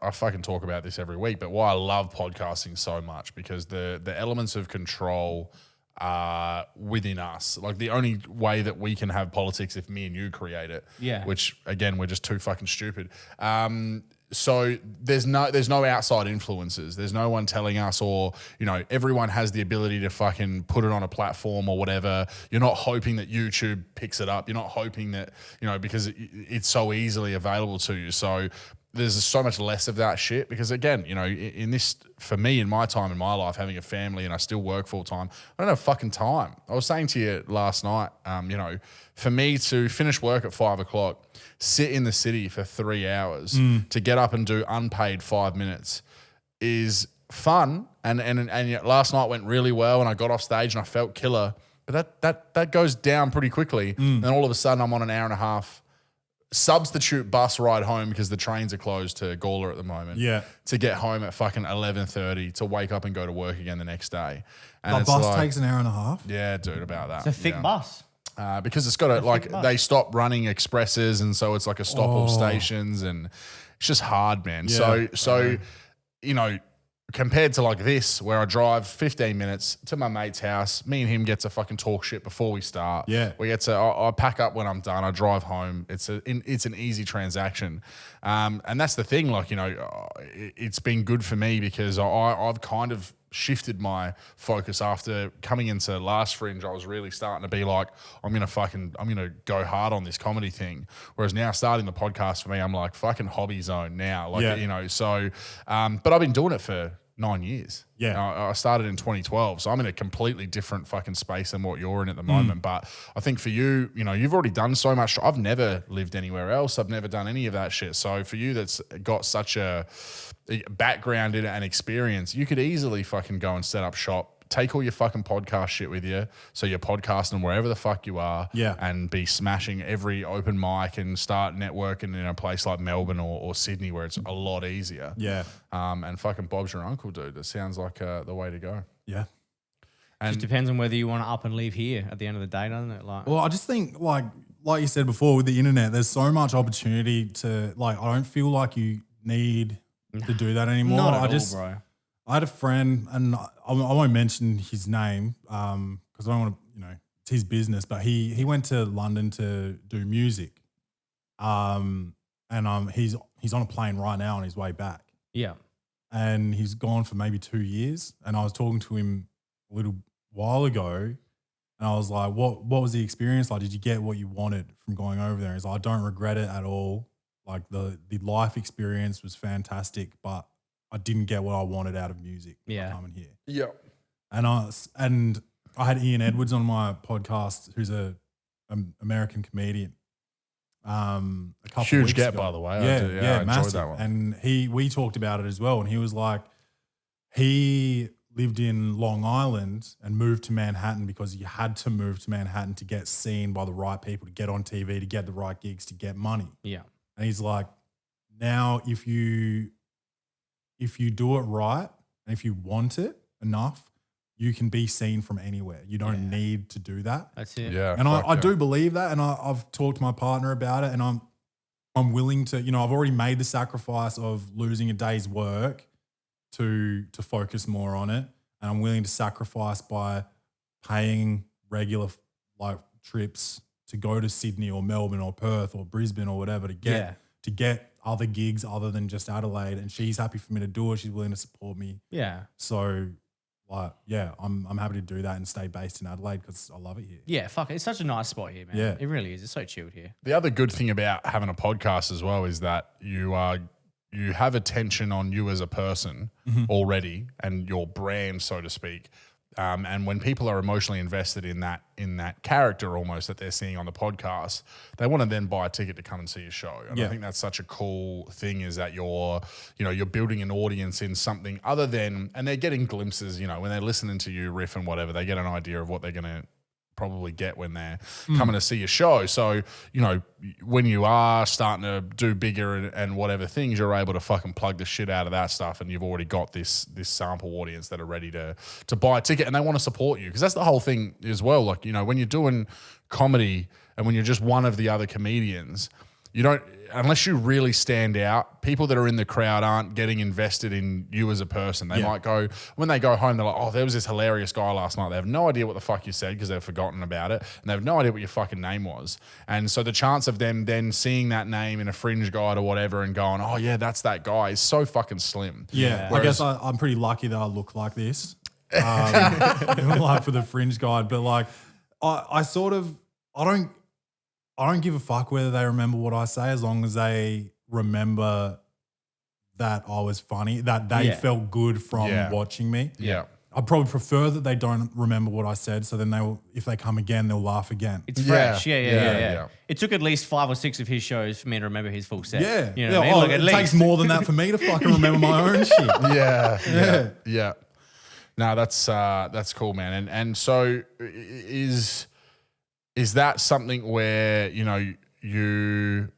I fucking talk about this every week, but why I love podcasting so much, because the elements of control are within us. Like the only way that we can have politics if me and you create it. Which again, we're just too fucking stupid. So there's no outside influences. There's no one telling us, or, you know, everyone has the ability to fucking put it on a platform or whatever. You're not hoping that YouTube picks it up. You're not hoping that, you know, because it's so easily available to you. So there's so much less of that shit because again, you know, in this, for me, in my time in my life, having a family and I still work full time, I don't have fucking time. I was saying to you last night, you know, for me to finish work at 5 o'clock, sit in the city for 3 hours to get up and do unpaid 5 minutes is fun. And yet last night went really well and I got off stage and I felt killer, but that goes down pretty quickly. And then all of a sudden I'm on an hour and a half substitute bus ride home because the trains are closed to Gawler at the moment. Yeah. To get home at fucking 11:30 to wake up and go to work again the next day. And the bus takes an hour and a half? Yeah, dude, about that. It's a thick bus. Because it's got to, like, they stop running expresses and so it's like a stop all stations and it's just hard, man. Yeah. So you know, compared to like this, where I drive 15 minutes to my mate's house, me and him get to fucking talk shit before we start. Yeah, we get to. I pack up when I'm done. I drive home. It's an easy transaction, and that's the thing. Like, you know, it's been good for me because I've kind of shifted my focus after coming into last Fringe. I was really starting to be like, I'm gonna go hard on this comedy thing. Whereas now starting the podcast for me, I'm like fucking hobby zone now. Like, you know, so, but I've been doing it for 9 years. Yeah. I started in 2012, so I'm in a completely different fucking space than what you're in at the moment. But I think for you, you know, you've already done so much. I've never lived anywhere else. I've never done any of that shit. So for you that's got such a background in it and experience, you could easily fucking go and set up shop, take all your fucking podcast shit with you, so you're podcasting wherever the fuck you are, and be smashing every open mic and start networking in a place like Melbourne or Sydney where it's a lot easier. Yeah. And fucking Bob's your uncle, dude. That sounds like the way to go. Yeah. And just depends on whether you want to up and leave here at the end of the day, doesn't it? Like, well, I just think like you said before with the internet, there's so much opportunity to, like, I don't feel like you need to do that anymore. Not at all, bro. I had a friend, and I won't mention his name because I don't want to, you know, it's his business, but he went to London to do music. And he's on a plane right now on his way back. Yeah. And he's gone for maybe 2 years. And I was talking to him a little while ago, and I was like, what was the experience like? Did you get what you wanted from going over there? And he's like, I don't regret it at all. Like the life experience was fantastic, but I didn't get what I wanted out of music coming here. Yeah. And I had Ian Edwards on my podcast, who's an American comedian. A couple huge weeks get, ago. by the way. I enjoyed massive. that one. And we talked about it as well. And he was like, he lived in Long Island and moved to Manhattan because he had to move to Manhattan to get seen by the right people, to get on TV, to get the right gigs, to get money. Yeah. And he's like, now if you do it right and if you want it enough, you can be seen from anywhere. You don't need to do that. That's it. Yeah. And I do believe that, and I've talked to my partner about it, and I'm willing to, you know, I've already made the sacrifice of losing a day's work to focus more on it, and I'm willing to sacrifice by paying regular like trips to go to Sydney or Melbourne or Perth or Brisbane or whatever to get other gigs other than just Adelaide. And she's happy for me to do it. She's willing to support me. Yeah. So like, yeah, I'm happy to do that and stay based in Adelaide because I love it here. Yeah, fuck it. It's such a nice spot here, man. Yeah. It really is. It's so chilled here. The other good thing about having a podcast as well is that you have attention on you as a person already and your brand, so to speak. And when people are emotionally invested in that character almost that they're seeing on the podcast, they want to then buy a ticket to come and see your show. And I think that's such a cool thing, is that you're building an audience in something other than, and they're getting glimpses, you know, when they're listening to you riff and whatever, they get an idea of what they're going to probably get when they're coming to see your show. So, you know, when you are starting to do bigger and whatever things, you're able to fucking plug the shit out of that stuff, and you've already got this sample audience that are ready to buy a ticket and they want to support you. Because that's the whole thing as well. Like, you know, when you're doing comedy and when you're just one of the other comedians, you don't, unless you really stand out, people that are in the crowd aren't getting invested in you as a person. They might go, when they go home, they're like, oh, there was this hilarious guy last night. They have no idea what the fuck you said because they've forgotten about it, and they have no idea what your fucking name was. And so the chance of them then seeing that name in a Fringe guide or whatever and going, oh yeah, that's that guy, is so fucking slim. Yeah. Whereas, I guess I'm pretty lucky that I look like this, like for the Fringe guide. But like, I don't give a fuck whether they remember what I say, as long as they remember that I was funny, that they felt good from watching me. Yeah. I probably prefer that they don't remember what I said, so then if they come again, they'll laugh again. It's fresh. Yeah. It took at least 5 or 6 of his shows for me to remember his full set. Yeah. You know what I mean? Like, it takes more than that for me to fucking remember my own shit. Yeah. No, that's cool, man. And so is that something where, you know, you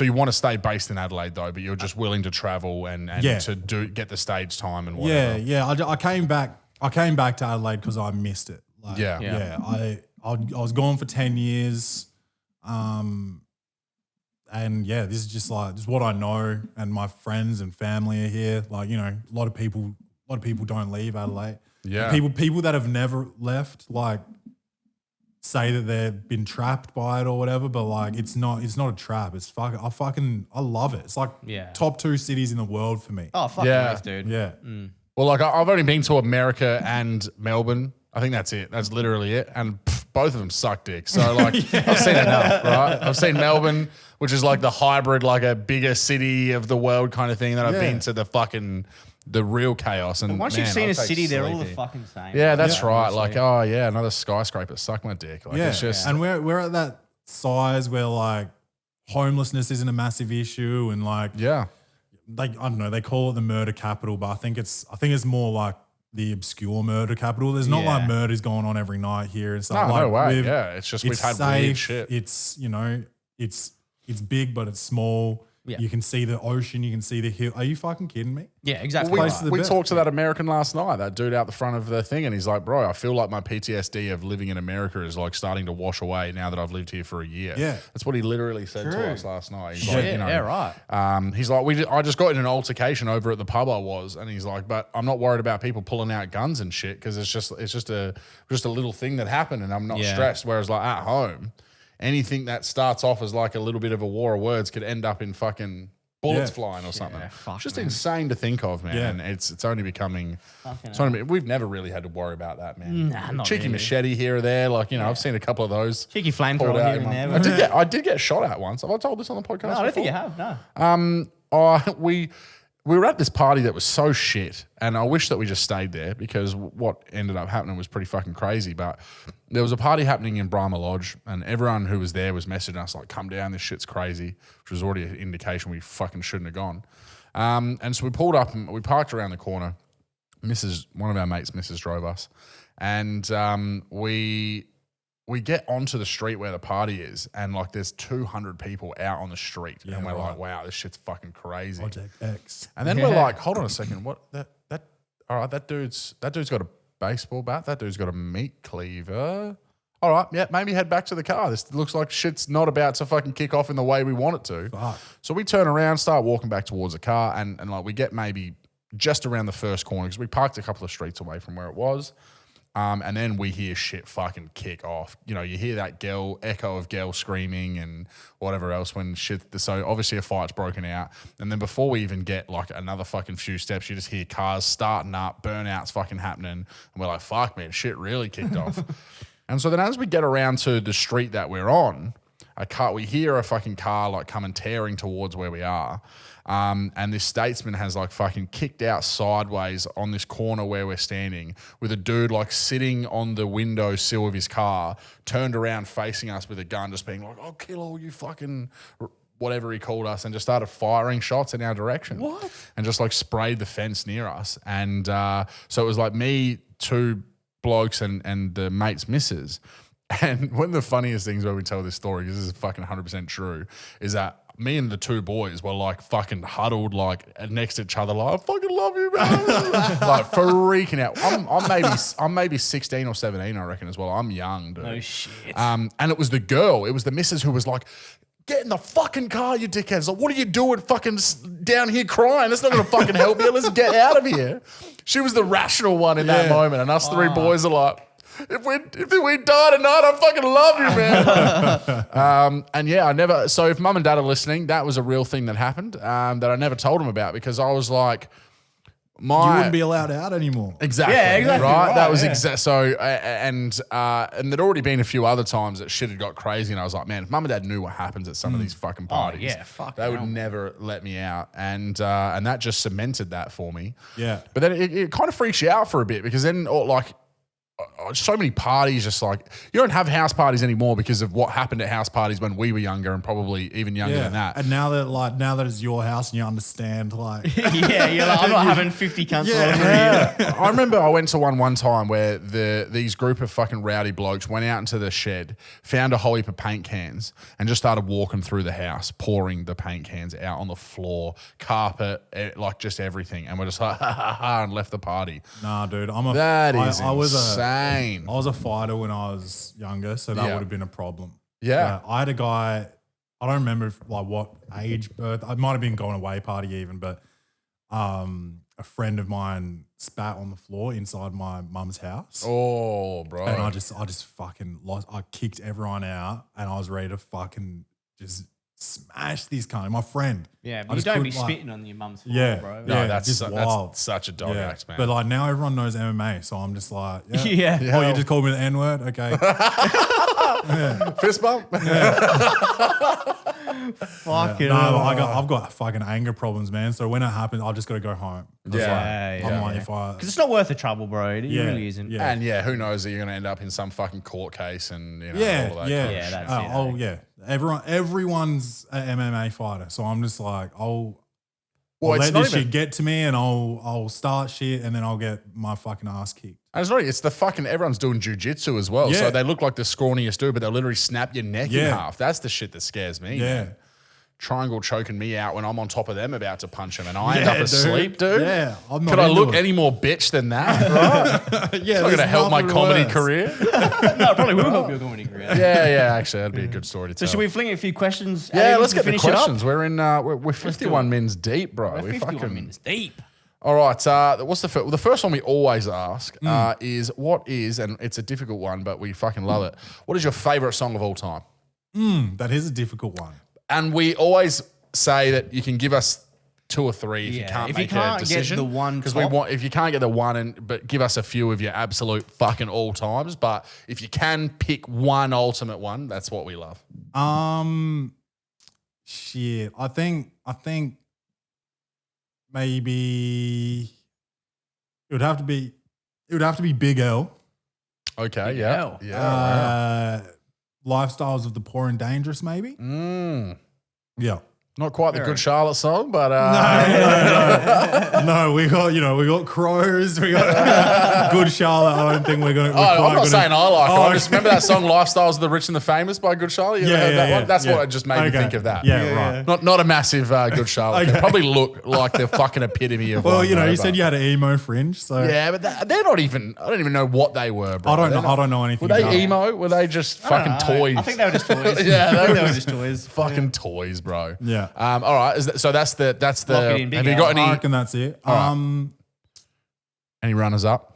want to stay based in Adelaide though, but you're just willing to travel and to get the stage time and whatever. Yeah. I came back to Adelaide because I missed it. Like, I was gone for 10 years. And this is just like, this is what I know. And my friends and family are here. Like, you know, a lot of people don't leave Adelaide. Yeah. People that have never left, like, say that they've been trapped by it or whatever, but like it's not a trap. It's I love it. It's like top 2 cities in the world for me. Oh, fucking yes, dude. Yeah. Well, like I've only been to America and Melbourne. I think that's it. That's literally it. And both of them suck dick. So like I've seen enough, right? I've seen Melbourne, which is like the hybrid, like a bigger city of the world kind of thing. Then I've been to the real chaos. And once you've seen a city, they're all the fucking same. Yeah, that's right. Honestly. Like, oh yeah, another skyscraper. Suck my dick. Like, it's just, and we're at that size where like homelessness isn't a massive issue, and like I don't know, they call it the murder capital, but I think it's more like the obscure murder capital. There's not like murders going on every night here and stuff. No way. Yeah, it's just we've had safe, weird shit. It's, you know, it's big, but it's small. Yeah. You can see the ocean. You can see the hill. Are you fucking kidding me? Yeah, exactly. We talked to that American last night, that dude out the front of the thing, and he's like, bro, I feel like my PTSD of living in America is like starting to wash away now that I've lived here for a year. Yeah. That's what he literally said to us last night. He's like, you know, right. He's like, I just got in an altercation over at the pub I was, and he's like, but I'm not worried about people pulling out guns and shit because it's just a little thing that happened, and I'm not stressed. Whereas like at home, anything that starts off as like a little bit of a war of words could end up in fucking bullets flying or something. It's just insane to think of, man. Yeah. And it's only becoming. We've never really had to worry about that, man. Nah, not cheeky really. Machete here or there, like I've seen a couple of those. Cheeky flamethrower here and there. I did get shot at once. Have I told this on the podcast? No, I don't think you have. No. We were at this party that was so shit, and I wish that we just stayed there because what ended up happening was pretty fucking crazy. But there was a party happening in Brahma Lodge, and everyone who was there was messaging us like, come down, this shit's crazy, which was already an indication we fucking shouldn't have gone. And so we pulled up and we parked around the corner. One of our mates, Mrs. drove us, and we get onto the street where the party is, and like there's 200 people out on the street, and we're like, wow, this shit's fucking crazy. Project X. And then we're like, hold on a second, what all right, that dude's got a baseball bat, that dude's got a meat cleaver. All right, yeah, maybe head back to the car. This looks like shit's not about to fucking kick off in the way we want it to. Fuck. So we turn around, start walking back towards the car, and like we get maybe just around the first corner because we parked a couple of streets away from where it was. And then we hear shit fucking kick off. You know, you hear that echo of girl screaming and whatever else when shit. So obviously a fight's broken out. And then before we even get like another fucking few steps, you just hear cars starting up, burnouts fucking happening. And we're like, fuck, man, shit really kicked off. And so then as we get around to the street that we're on, we hear a fucking car like coming tearing towards where we are. And this statesman has like fucking kicked out sideways on this corner where we're standing with a dude like sitting on the window sill of his car, turned around facing us with a gun, just being like, I'll kill all you fucking whatever he called us, and just started firing shots in our direction. What? And just like sprayed the fence near us. And so it was like me, 2 blokes and the mate's missus. And one of the funniest things when we tell this story, because this is fucking 100% true, is that me and the 2 boys were like fucking huddled like next to each other, like, I fucking love you, man. Like freaking out. I'm maybe 16 or 17, I reckon, as well. I'm young, dude. Oh shit. And it was the missus who was like, get in the fucking car, you dickheads. Like, what are you doing fucking down here crying? That's not going to fucking help you. Let's get out of here. She was the rational one in that moment. And us 3 boys are like, if we die tonight, I fucking love you, man. And yeah, so if mum and dad are listening, that was a real thing that happened that I never told them about because I was like, you wouldn't be allowed out anymore. Exactly. Yeah, exactly. Right. That was yeah. so, and there'd already been a few other times that shit had got crazy, and I was like, man, if mum and dad knew what happens at some of these fucking parties, yeah, fuck they would hell. never let me out, and that just cemented that for me. Yeah. But then it kind of freaks you out for a bit because then like. So many parties, just like you don't have house parties anymore because of what happened at house parties when we were younger and probably even younger than that. And now that it's your house and you understand, like, Yeah, you're like, I'm not having 50 cunts all over here. I remember I went to one time where these group of fucking rowdy blokes went out into the shed, found a whole heap of paint cans, and just started walking through the house, pouring the paint cans out on the floor, carpet, like just everything. And we're just like, ha ha ha, and left the party. nah, dude, I was a fighter when I was younger, so that would have been a problem. Yeah. I had a guy, I don't remember what age, birth. I might have been going away party even, but a friend of mine spat on the floor inside my mum's house. Oh, bro. And I just fucking lost. I kicked everyone out, and I was ready to fucking just smash this cunt. My friend. Yeah, I but you just don't be couldn't, like- spitting on your mum's floor, Yeah, bro. No, yeah, that's just wild. that's such a dog act, man. But like now everyone knows MMA, so I'm just like, Yeah. Oh, you just called me the N-word? Okay. Fist bump? Fucking No, I've got fucking anger problems, man. So when it happens, I've just got to go home. I'm like, if I, Because it's not worth the trouble, bro. It Yeah, really isn't. yeah. And who knows that you're going to end up in some fucking court case and all of that. yeah, kind of Yeah, shit. that's it, oh yeah. Everyone's an MMA fighter, so I'm just like, I'll Well, let it's not this even, shit get to me, and I'll start shit, and then I'll get my fucking ass kicked. and it's not. It's the fucking everyone's doing jujitsu as well, Yeah. so they look like the scrawniest dude, but they'll literally snap your neck in Yeah. half. That's the shit that scares me. Yeah. Man. Triangle choking me out when I'm on top of them about to punch him, and I end Yeah, up asleep, dude. Yeah, I'm not Could I into look it. any more bitch than that, right? Yeah, It's not going to help my comedy worse. career. No, it probably will help your comedy career. yeah, actually, that'd be a good story to tell. So should we fling a few questions? Yeah, Aiden, let's to get the finish it up? questions. We're in. We're 51 mins deep, bro. We're We're 51 fucking minutes deep. All right. What's the first? Well, the first one we always ask is what is, and it's a difficult one, but we fucking love it. What is your favorite song of all time? That is a difficult one. And we always say that you can give us 2 or 3 if you Yeah, can't if you make can't a get decision. the one because we top. want if you can't get the one, but give us a few of your absolute fucking all times. But if you can pick one ultimate one, that's what we love. Shit. I think maybe it would have to be Big L. Okay. Big Yeah. L. Yeah. Lifestyles of the Poor and Dangerous, maybe. Yeah. Not quite the Good Charlotte song, but No, we got Crows, we got Good Charlotte. I don't think we're going to. I'm not saying I like it. I just okay. remember that song "Lifestyles of the Rich and the Famous" by Good Charlotte. You ever heard that one? That's what it just made me think of that. Yeah, right. Not a massive Good Charlotte. Okay. They probably look like the fucking epitome of. Well, one, you but- said you had an emo fringe, so Yeah, but they're not even. I don't even know what they were, bro. I don't They're know. not- I don't know anything. Were they about it. emo? Were they just fucking toys? I think they were just toys. Yeah, I think they they were were just toys. fucking toys, bro. Yeah. All right. So that's the. Lock it in, Big Have you L. got I any reckon that's it. any runners up?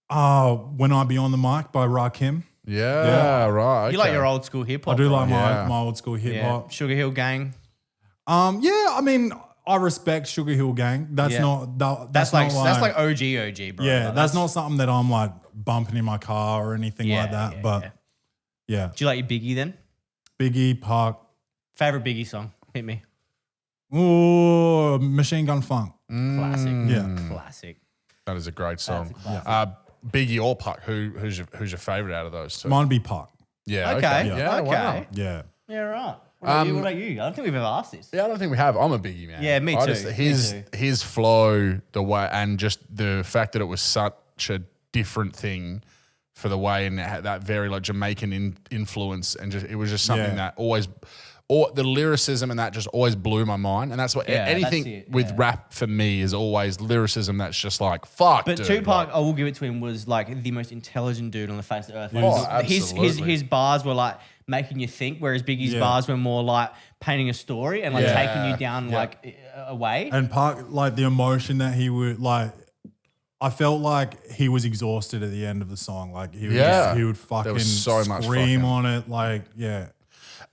When I Be on the Mic by Rakim. Yeah. Right. You like okay. your old school hip hop? I do like Yeah. my old school hip yeah. hop. Sugar Hill Gang. Yeah, I mean, I respect Sugar Hill Gang. That's Yeah. not That's not like OG, bro. yeah, Like, that's not something that I'm like bumping in my car or anything like that. But yeah, Do you like your Biggie then? Biggie, Park, Favorite Biggie song? Hit me. ooh, Machine Gun Funk. Classic. Yeah. Classic. That is a great song. That's a Biggie or Puck? Who's your favorite out of those two? Mine be Park. Yeah. Okay. Yeah. Okay. Wow. Yeah. Yeah, right. What about you? What about you? I don't think we've ever asked this. Yeah, I don't think we have. I'm a Biggie man. Yeah, me too. His flow, the way, and just the fact that it was such a different thing for the way, and it had that very like Jamaican influence, and just it was just something that always, or the lyricism and that just always blew my mind, and that's what Yeah, anything that's it, with yeah. rap for me is always lyricism that's just like fuck. But dude, Tupac, like- I will give it to him, was like the most intelligent dude on the face of the earth. Oh, Like, absolutely. his bars were like making you think, whereas Biggie's bars were more like painting a story and like Yeah. taking you down like away. And Park, like the emotion that he would like. I felt like he was exhausted at the end of the song. Like he would, Yeah. he would There fucking was so much scream fucking- on it. Like, yeah.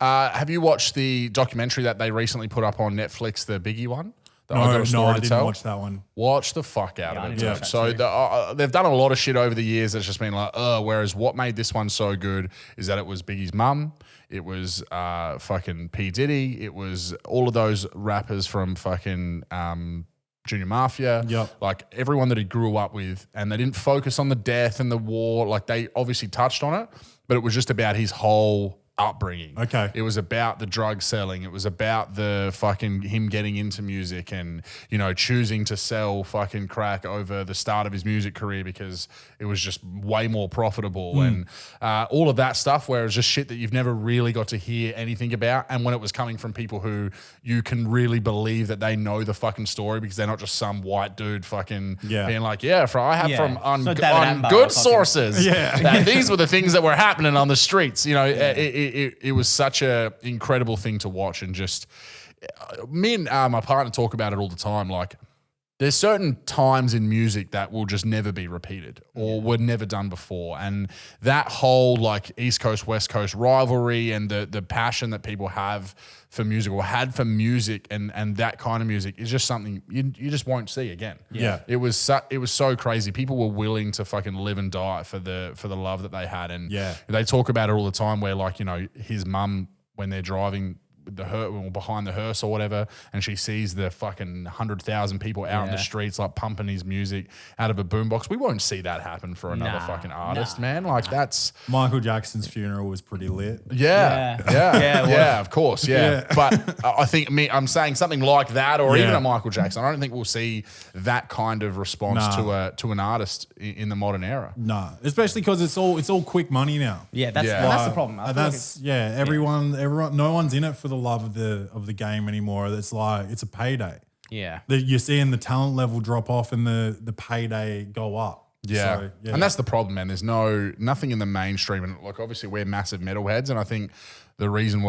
Have you watched the documentary that they recently put up on Netflix, the Biggie one? that I Got a Story I to didn't Tell? watch that one. Watch the fuck out Yeah, I of it, need to dude. watch that So too. they've done a lot of shit over the years that's just been like, whereas what made this one so good is that it was Biggie's mum, it was fucking P. Diddy, it was all of those rappers from fucking Junior Mafia, Yep. like everyone that he grew up with, and they didn't focus on the death and the war. Like they obviously touched on it, but it was just about his whole upbringing. Okay. It was about the drug selling. It was about the fucking him getting into music and, you know, choosing to sell fucking crack over the start of his music career because it was just way more profitable and all of that stuff where it was just shit that you've never really got to hear anything about. And when it was coming from people who you can really believe that they know the fucking story because they're not just some white dude fucking being like, I have from on So David good Attenborough fucking- sources. Yeah. that these were the things that were happening on the streets. You know, it was such a incredible thing to watch, and just me and my partner talk about it all the time. Like, there's certain times in music that will just never be repeated or were never done before, and that whole like East Coast West Coast rivalry and the passion that people have for music or had for music and that kind of music is just something you just won't see again. Yeah. It was so crazy. People were willing to fucking live and die for the love that they had, and they talk about it all the time. Where like, you know, his mum, when they're driving behind the hearse or whatever, and she sees the fucking 100,000 people out on the streets like pumping his music out of a boombox. We won't see that happen for another fucking artist, man. Like that's Michael Jackson's funeral was pretty lit. Yeah, of course, yeah. But I think I'm saying something like that, or even Yeah. a Michael Jackson. I don't think we'll see that kind of response to an artist in the modern era. No, especially because it's all quick money now. Yeah, that's Yeah. that's the problem. I And feel like that's everyone, no one's in it for the love of the game anymore. It's like it's a payday. You're seeing the talent level drop off and the payday go up. Yeah. So, And that's the problem, man. There's nothing in the mainstream. And like, obviously we're massive metalheads. And I think the reason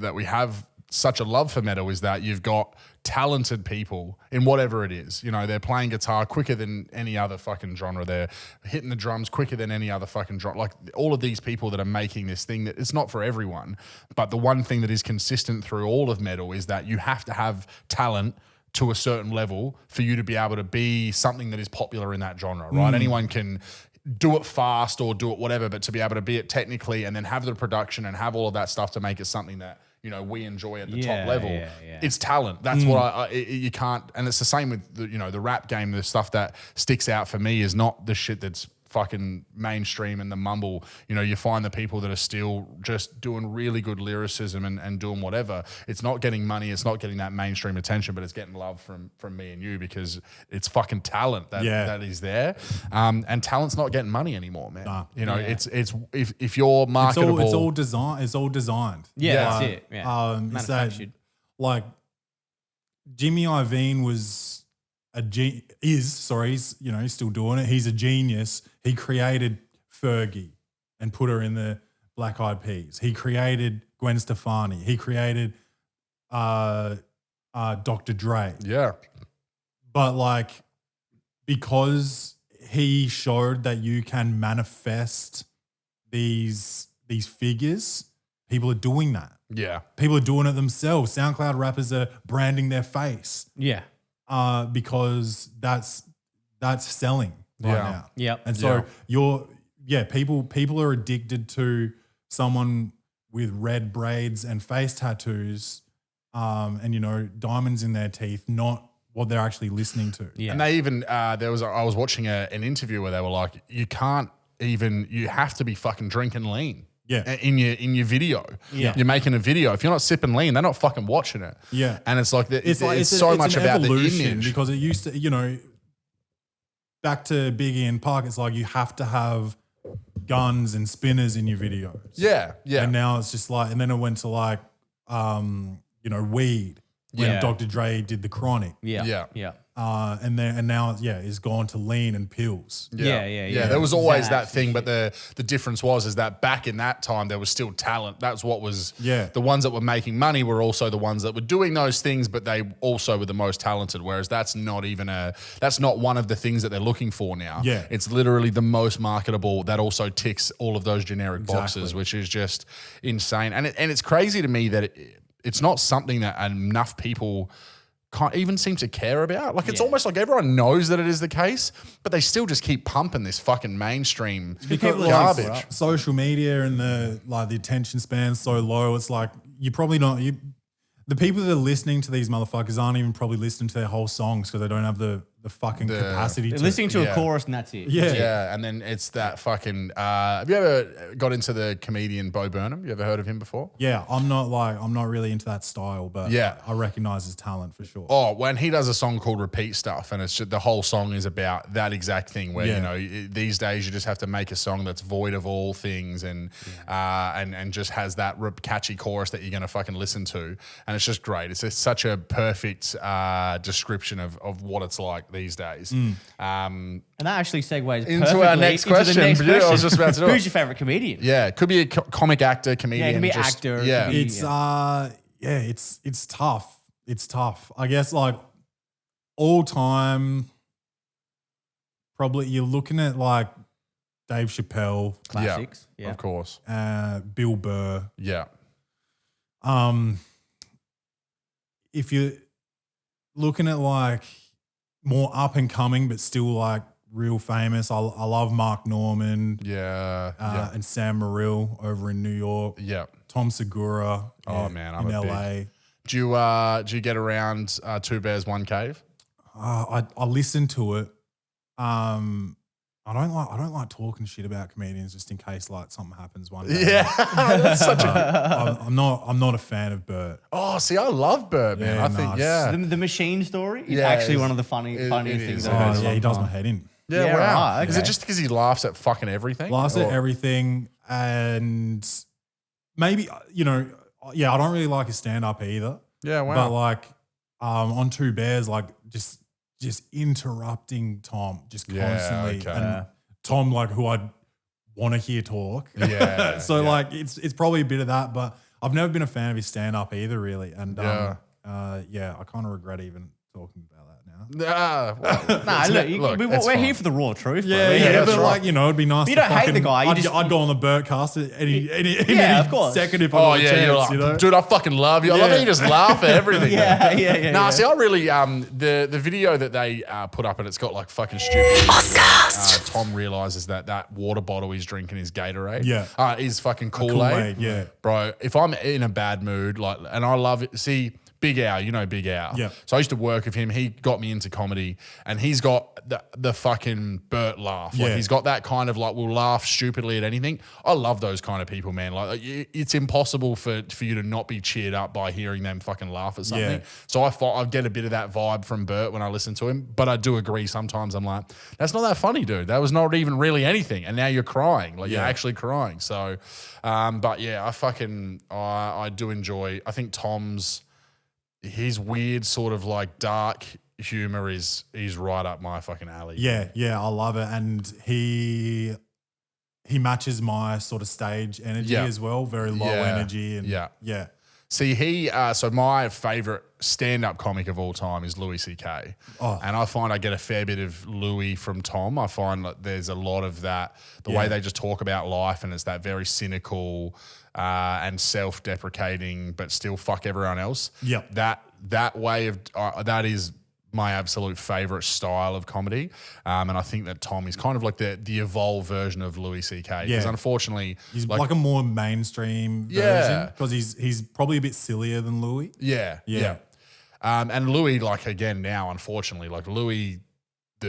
that we have such a love for metal is that you've got talented people in whatever it is. You know, they're playing guitar quicker than any other fucking genre. They're hitting the drums quicker than any other fucking genre. Like all of these people that are making this thing that it's not for everyone. But the one thing that is consistent through all of metal is that you have to have talent to a certain level for you to be able to be something that is popular in that genre, right? Anyone can do it fast or do it whatever, but to be able to be it technically and then have the production and have all of that stuff to make it something that, you know, we enjoy at the top level. It's talent. That's what you can't, and it's the same with the rap game. The stuff that sticks out for me is not the shit that's fucking mainstream and the mumble. You know, you find the people that are still just doing really good lyricism and doing whatever. It's not getting money, it's not getting that mainstream attention, but it's getting love from me and you because it's fucking talent that is there. And talent's not getting money anymore, man. Nah. You know, it's if you're marketable, it's all designed. that's it. Yeah. It's Manufactured. like Jimmy Iovine was he's still doing it. He's a genius. He created Fergie and put her in the Black Eyed Peas. He created Gwen Stefani. He created Dr. Dre. yeah. But like, because he showed that you can manifest these figures, people are doing that. Yeah. People are doing it themselves. SoundCloud rappers are branding their face Yeah. because that's selling right now. Yep. And so people are addicted to someone with red braids and face tattoos and diamonds in their teeth, not what they're actually listening to. Yeah. And they even I was watching an interview where they were like, you have to be fucking drinking lean. Yeah. In your video. Yeah. You're making a video. If you're not sipping lean, they're not fucking watching it. Yeah. And it's like it's It's so much an about the evolution image. because it used to, back to Biggie and Park, it's like you have to have guns and spinners in your videos. Yeah. Yeah. And now it's just like, and then it went to like, weed when Yeah. Dr. Dre did the Chronic. Yeah. Yeah. And now it's gone to lean and pills. Yeah, there was always Zach that thing, but the difference is that back in that time there was still talent. That's what was the ones that were making money were also the ones that were doing those things, but they also were the most talented. Whereas that's not one of the things that they're looking for now. Yeah. It's literally the most marketable that also ticks all of those generic boxes, Exactly. which is just insane. And it's crazy to me that it's not something that enough people can't even seem to care about. Like, it's almost like everyone knows that it is the case, but they still just keep pumping this fucking mainstream garbage. Social media and the attention span's so low. It's like you probably not the people that are listening to these motherfuckers aren't even probably listening to their whole songs because they don't have the fucking capacity to listening to a chorus and that's it. Yeah. And then it's that fucking have you ever got into the comedian Bo Burnham? You ever heard of him before? Yeah, I'm not really into that style, but I recognize his talent for sure. Oh, when he does a song called Repeat Stuff, and it's just, the whole song is about that exact thing where, you know, these days you just have to make a song that's void of all things and just has that catchy chorus that you're going to fucking listen to. And it's just great. It's just such a perfect description of what it's like these days. And that actually segues into our next question. I was just about to do Who's your favorite comedian? Yeah, it could be a comic actor, comedian. Yeah, it can be actor. Yeah, it's tough. It's tough. I guess like all time, probably you're looking at like Dave Chappelle, Classics. Yeah, of course. Bill Burr. Yeah. If you're looking at like more up and coming, but still like real famous, I love Mark Norman. Yeah. And Sam Morril over in New York. Yeah. Tom Segura. Oh man, I'm in a LA. big. Do you get around Two Bears, One Cave? I listen to it. I don't like talking shit about comedians just in case like something happens one day. Yeah, that's such a. I'm not a fan of Bert. Oh, see, I love Bert, man. Yeah, I think The machine story is Yeah, actually it's- one of the funniest things is. I've heard. Yeah, he does my head in. Yeah, wow. Right, Is it okay. just because he laughs at fucking everything? Laughs at everything, and maybe I don't really like his stand up either. Yeah, wow. But like on Two Bears, like just interrupting Tom just constantly, okay. and Tom like who I'd want to hear talk. Yeah, so yeah. like it's probably a bit of that, but I've never been a fan of his stand up either, really. And I kind of regret even talking about that now. We're here for the raw truth. Bro. Yeah, that's but right. like it'd be nice. You to don't hate the guy, you I'd go on the Burtcast any of course. second if I Oh got a yeah, chance. you're like, You know? dude, I fucking love you. I love how you just laugh at everything. Yeah. Nah, see, I really the video that they put up and it's got like fucking stupid. Tom realizes that water bottle he's drinking is Gatorade. Yeah. Is fucking Kool-Aid. Kool-Aid, yeah. Bro, if I'm in a bad mood, like, and I love it. See, Big Al, you know Big Al. Yeah. So I used to work with him. He got me into comedy, and he's got the fucking Bert laugh. Like Yeah. he's got that kind of like will laugh stupidly at anything. I love those kind of people, man. Like it's impossible for you to not be cheered up by hearing them fucking laugh at something. Yeah. So I get a bit of that vibe from Bert when I listen to him. But I do agree sometimes I'm like, that's not that funny, dude. That was not even really anything, and now you're crying. Like you're actually crying. So, but yeah, I do enjoy. I think his weird sort of like dark humor is right up my fucking alley. Yeah, I love it, and he matches my sort of stage energy as well. Very low energy, and yeah. See, so my favorite stand-up comic of all time is Louis C.K. Oh. And I find I get a fair bit of Louis from Tom. I find that there's a lot of that, the way they just talk about life, and it's that very cynical and self-deprecating, but still fuck everyone else. Yep. That way of that is my absolute favorite style of comedy, and I think that Tom is kind of like the evolved version of Louis C.K. Because unfortunately, he's like a more mainstream version because he's probably a bit sillier than Louis. Yeah. And Louis, like again now, unfortunately, like Louis,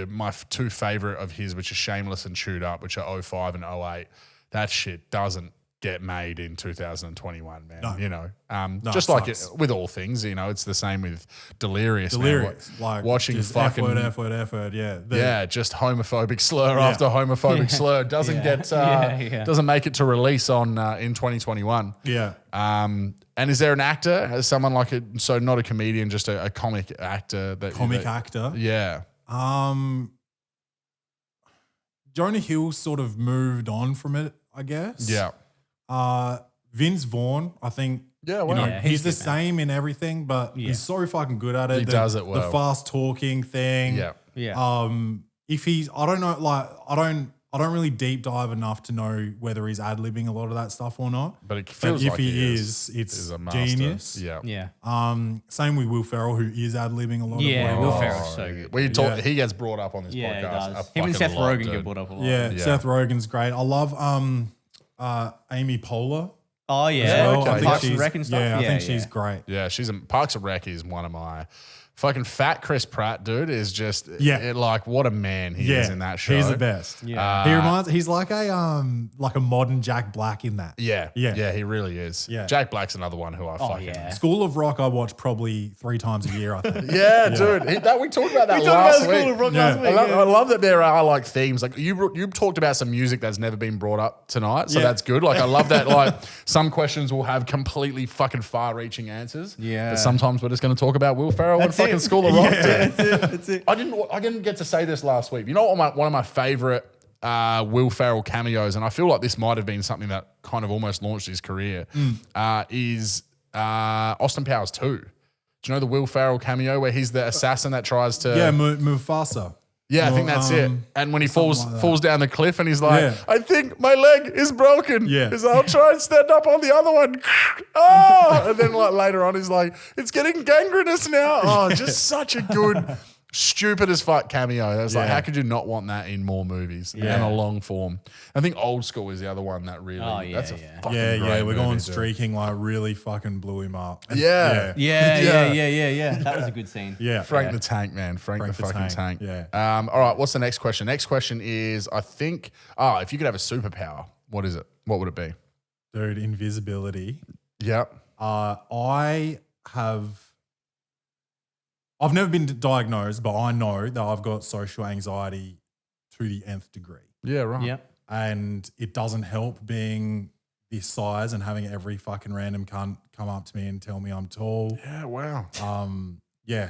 my two favorite of his, which are Shameless and Chewed Up, which are 05 and 08, that shit doesn't get made in 2021, man. No. You know, No, just it like sucks. with all things, you know, it's the same with Delirious. Man. Delirious, like watching just fucking F word, yeah. just homophobic slur after homophobic slur doesn't doesn't make it to release on in 2021. Yeah. And is there an actor, someone like not a comedian, just a comic actor Actor. Yeah. Jonah Hill sort of moved on from it, I guess. Yeah. Vince Vaughn, I think. Yeah, well, Yeah, he's the good, man. same in everything, but he's so fucking good at it. He does it well. The fast talking thing. Yeah. Yeah. If he's, I don't know, like I don't I don't really deep dive enough to know whether he's ad-libbing a lot of that stuff or not. But it feels if like he is, it's a master. genius. Yeah. Yeah. Same with Will Ferrell, who is ad-libbing a lot Yeah, of Will what he Ferrell's so good. We talk. He gets brought up on this Yeah, he podcast. does. a Him and fucking Seth lot, Rogen dude. get brought up a lot. Yeah, Yeah. Seth Rogen's great. I love Amy Poehler. Oh, yeah. Yeah, okay. I think Parks and she's- Rec and stuff. Yeah, I think she's great. Yeah, she's in Parks and Rec is one of my fucking fat Chris Pratt dude is just like what a man he is in that show. He's the best. Yeah. He's like a modern Jack Black in that. Yeah, Yeah. he really is. Yeah. Jack Black's another one who I fucking yeah. School of Rock I watch probably 3 times a year, I think. Yeah, dude. We talked about that We talked last about week. School of Rock Yeah. last week. I love that there are like themes. Like you talked about some music that's never been brought up tonight, so Yeah. that's good. Like I love that. Like some questions will have completely fucking far-reaching answers. Yeah. But sometimes we're just going to talk about Will Ferrell and That's fucking it. School of Rock. Yeah. Dude. That's it. I didn't get to say this last week. You know what? One of my favorite Will Ferrell cameos, and I feel like this might have been something that kind of almost launched his career, is Austin Powers 2. Do you know the Will Ferrell cameo where he's the assassin that tries to? Yeah, Mufasa. Yeah, I think that's it. And when he falls like that. falls down the cliff, and he's like, Yeah. "I think my leg is broken." Yeah. He's like, "I'll try and stand up on the other one." Oh, and then like later on, he's like, "It's getting gangrenous now." Oh, just such a good, stupid as fuck cameo. That's like, Yeah. how could you not want that in more movies and a long form? I think Old School is the other one that really. Oh, yeah, that's a yeah. fucking Yeah, great we're movie, going dude. streaking like really fucking blew him up. Yeah. Yeah. That was a good scene. Yeah. Frank the Tank, man. Frank the fucking Tank. Yeah. All right. What's the next question? Next question is, I think, if you could have a superpower, what is it? What would it be? Dude, invisibility. Yep. I've never been diagnosed, but I know that I've got social anxiety to the nth degree. Yeah. Right. Yep. And it doesn't help being this size and having every fucking random cunt come up to me and tell me I'm tall. Yeah. Wow.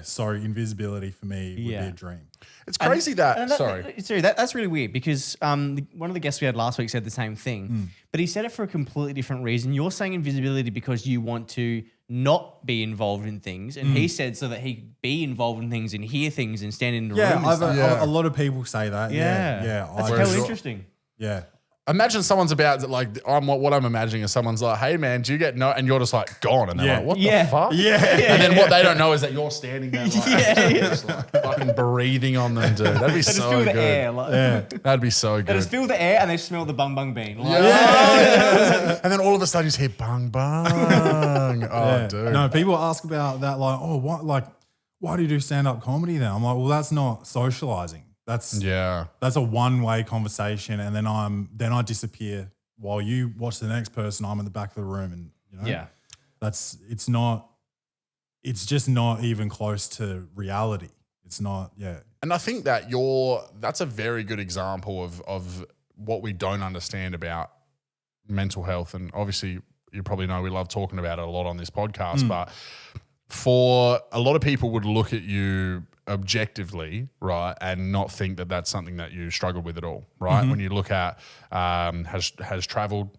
So invisibility for me would be Yeah. a dream. It's crazy sorry. Sorry, that's really weird because one of the guests we had last week said the same thing, but he said it for a completely different reason. You're saying invisibility because you want to not be involved in things, and he said so that he could be involved in things and hear things and stand in the room. And stuff. A lot of people say that. Yeah. That's Whereas hell you're- interesting. Yeah. Imagine someone's about to, like, what I'm imagining is someone's like, "Hey man, do you get no?" And you're just like gone, and they're Yeah. like, "What Yeah. the fuck?" Yeah. And then what they don't know is that you're standing there, like, just like fucking breathing on them, dude. That'd be They just so feel the good. air. Like, Yeah. That'd be so They good. just feel the air and they smell the bung bung bean. Like, And then all of a sudden you just hear bang bang. Oh, Yeah. dude. No, people ask about that, like, why do you do stand-up comedy then? I'm like, well, that's not socializing. That's Yeah. a one-way conversation, and then I disappear while you watch the next person. I'm in the back of the room, and Yeah. it's just not even close to reality. It's not. Yeah. And I think that that's a very good example of what we don't understand about mental health. And obviously, you probably know we love talking about it a lot on this podcast, but for a lot of people would look at you objectively, right, and not think that that's something that you struggle with at all, right? When you look at has traveled,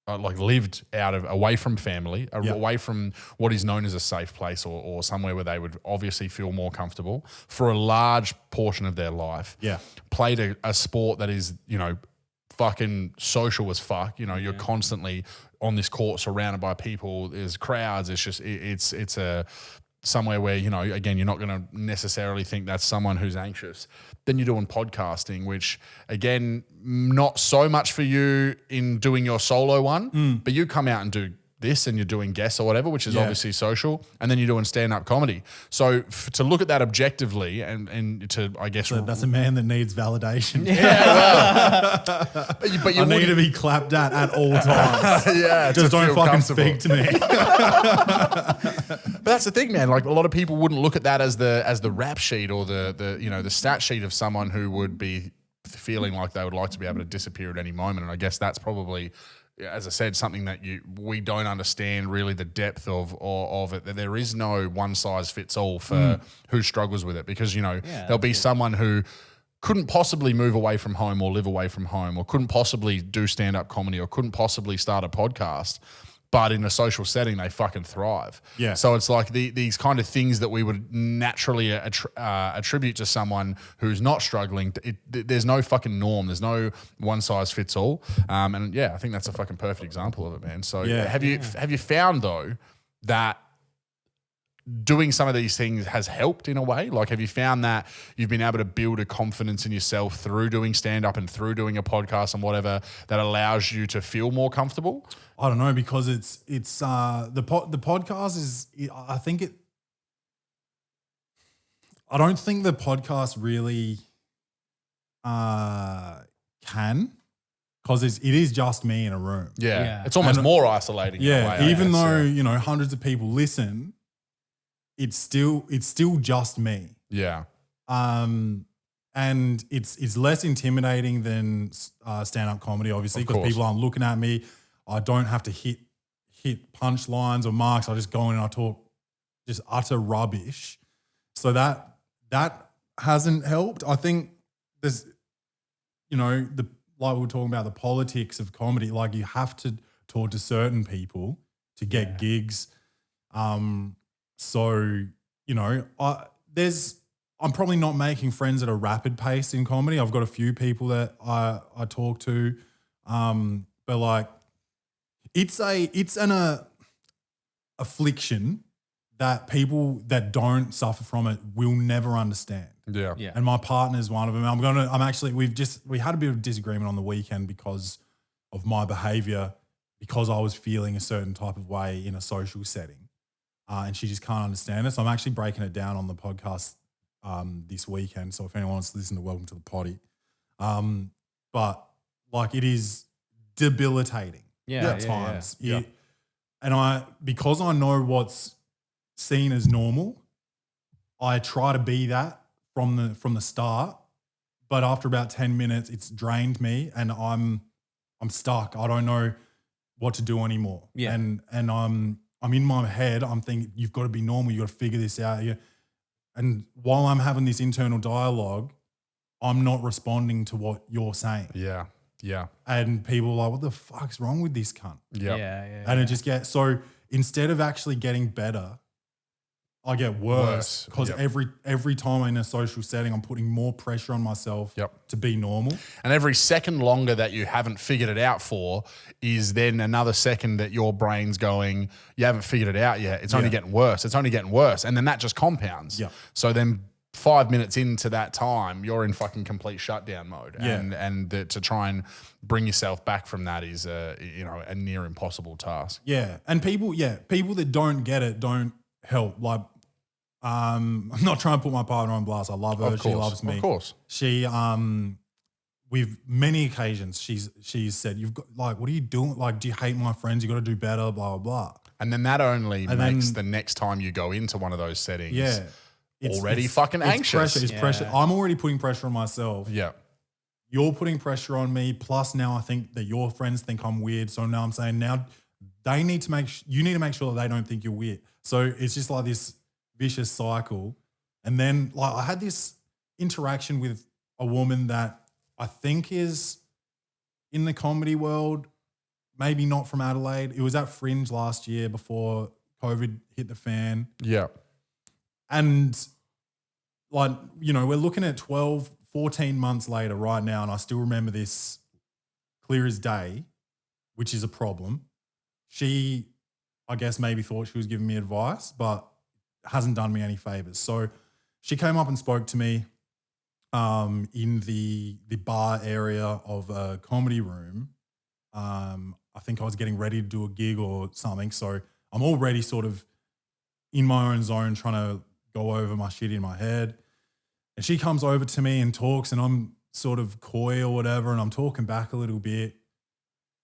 lived away from family, away from what is known as a safe place or somewhere where they would obviously feel more comfortable for a large portion of their life. Yeah. Played a sport that is, fucking social as fuck. You're constantly on this court surrounded by people. There's crowds. It's just it's a somewhere where, again, you're not going to necessarily think that's someone who's anxious. Then you're doing podcasting, which, again, not so much for you in doing your solo one, but you come out and do this and you're doing guests or whatever, which is obviously social, and then you're doing stand-up comedy. So to look at that objectively and to, I guess... So that's a man that needs validation. but you I need to be clapped at all times. yeah, Just to don't feel fucking comfortable. speak to me. But that's the thing, man. Like, a lot of people wouldn't look at that as the rap sheet or the stat sheet of someone who would be feeling like they would like to be able to disappear at any moment. And I guess that's probably, as I said, something that we don't understand really the depth of it. That there is no one size fits all for who struggles with it, because there'll be someone who couldn't possibly move away from home or live away from home, or couldn't possibly do stand-up comedy, or couldn't possibly start a podcast. but in a social setting, they fucking thrive. Yeah. So it's like these kind of things that we would naturally attribute to someone who's not struggling. There's no fucking norm. There's no one size fits all. And yeah, I think that's a fucking perfect example of it, man. So have you found though that doing some of these things has helped in a way? Like, have you found that you've been able to build a confidence in yourself through doing stand-up and through doing a podcast and whatever that allows you to feel more comfortable? I don't know, because it's the podcast is, I don't think the podcast really can, because it is just me in a room. Yeah. It's almost more isolating. Yeah, in a way, even though hundreds of people listen, it's still just me. Yeah. And it's less intimidating than stand-up comedy, obviously, because people aren't looking at me. I don't have to hit punchlines or marks. I just go in and I talk just utter rubbish. So that hasn't helped. I think there's, like we were talking about the politics of comedy, like you have to talk to certain people to get gigs. So, I'm probably not making friends at a rapid pace in comedy. I've got a few people that I talk to, but like it's an affliction that people that don't suffer from it will never understand. Yeah. And my partner's one of them. We had a bit of disagreement on the weekend because of my behavior, because I was feeling a certain type of way in a social setting. And she just can't understand it. So I'm actually breaking it down on the podcast this weekend. So if anyone wants to listen to Welcome to the Potty. But like it is debilitating at times. Yeah. And because I know what's seen as normal, I try to be that from the start. But after about 10 minutes, it's drained me and I'm stuck. I don't know what to do anymore. Yeah. And I'm in my head, I'm thinking, you've got to be normal. You've got to figure this out. And while I'm having this internal dialogue, I'm not responding to what you're saying. Yeah. Yeah. And people are like, what the fuck's wrong with this cunt? Yeah. And it just gets, so instead of actually getting better, I get worse because every time I'm in a social setting, I'm putting more pressure on myself to be normal. And every second longer that you haven't figured it out for is then another second that your brain's going, you haven't figured it out yet. It's only getting worse. It's only getting worse. And then that just compounds. Yeah. So then 5 minutes into that time, you're in fucking complete shutdown mode. Yeah. And to try and bring yourself back from that is a near impossible task. Yeah. And people that don't get it don't help. Like, I'm not trying to put my partner on blast. I love her. She loves me. Of course. She, with many occasions, she's said, "You've got like, what are you doing? Like, do you hate my friends? You got to do better." Blah blah blah. And then that only makes the next time you go into one of those settings, already fucking anxious. It's pressure. I'm already putting pressure on myself. Yeah. You're putting pressure on me. Plus, now I think that your friends think I'm weird. So now I'm saying now you need to make sure that they don't think you're weird. So it's just like this vicious cycle. And then like I had this interaction with a woman that I think is in the comedy world, maybe not from Adelaide. It was at Fringe last year before COVID hit the fan. Yeah. And like, we're looking at 12, 14 months later right now, and I still remember this clear as day, which is a problem. She, I guess, maybe thought she was giving me advice, but hasn't done me any favors. So she came up and spoke to me in the bar area of a comedy room. I think I was getting ready to do a gig or something. So I'm already sort of in my own zone trying to go over my shit in my head. And she comes over to me and talks, and I'm sort of coy or whatever, and I'm talking back a little bit.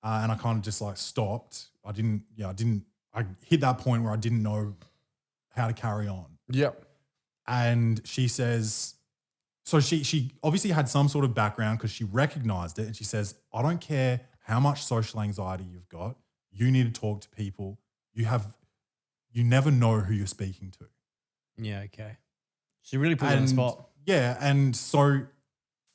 And I kind of just like stopped. I hit that point where I didn't know how to carry on. Yep. And she says, so she obviously had some sort of background because she recognized it. And she says, I don't care how much social anxiety you've got. You need to talk to people. You never know who you're speaking to. Yeah, okay. She really put you on the spot. Yeah, and so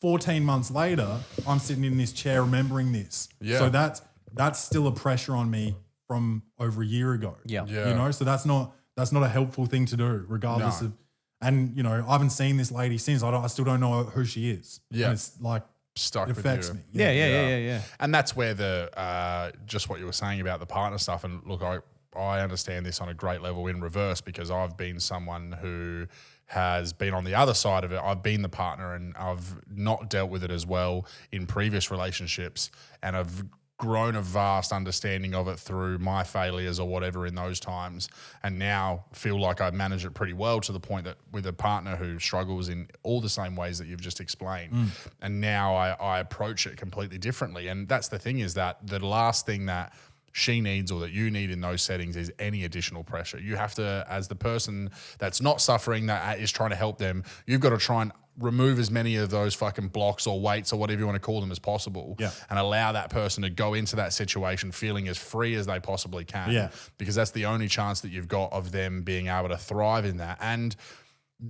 14 months later, I'm sitting in this chair remembering this. Yeah. So that's still a pressure on me from over a year ago. Yeah. You know, so that's not a helpful thing to do, regardless of. And you know, I haven't seen this lady since. I still don't know who she is. Yeah. And it's like Stuck it with affects you. me. Yeah. And that's where the just what you were saying about the partner stuff. And look, I understand this on a great level in reverse, because I've been someone who has been on the other side of it. I've been the partner, and I've not dealt with it as well in previous relationships, and I've grown a vast understanding of it through my failures or whatever in those times, and now feel like I manage it pretty well, to the point that with a partner who struggles in all the same ways that you've just explained, and now I approach it completely differently. And that's the thing, is that the last thing that she needs or that you need in those settings is any additional pressure. You have to, as the person that's not suffering, that is trying to help them, you've got to try and remove as many of those fucking blocks or weights or whatever you want to call them as possible, and allow that person to go into that situation feeling as free as they possibly can, because that's the only chance that you've got of them being able to thrive in that. And,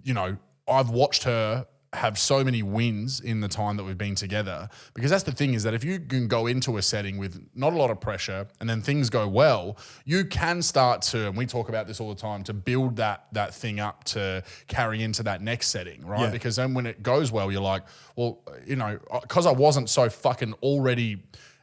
you know, I've watched her have so many wins in the time that we've been together, because that's the thing, is that if you can go into a setting with not a lot of pressure and then things go well, you can start to, and we talk about this all the time, to build that thing up to carry into that next setting, right? Because then when it goes well, you're like, well, you know, because I wasn't so fucking already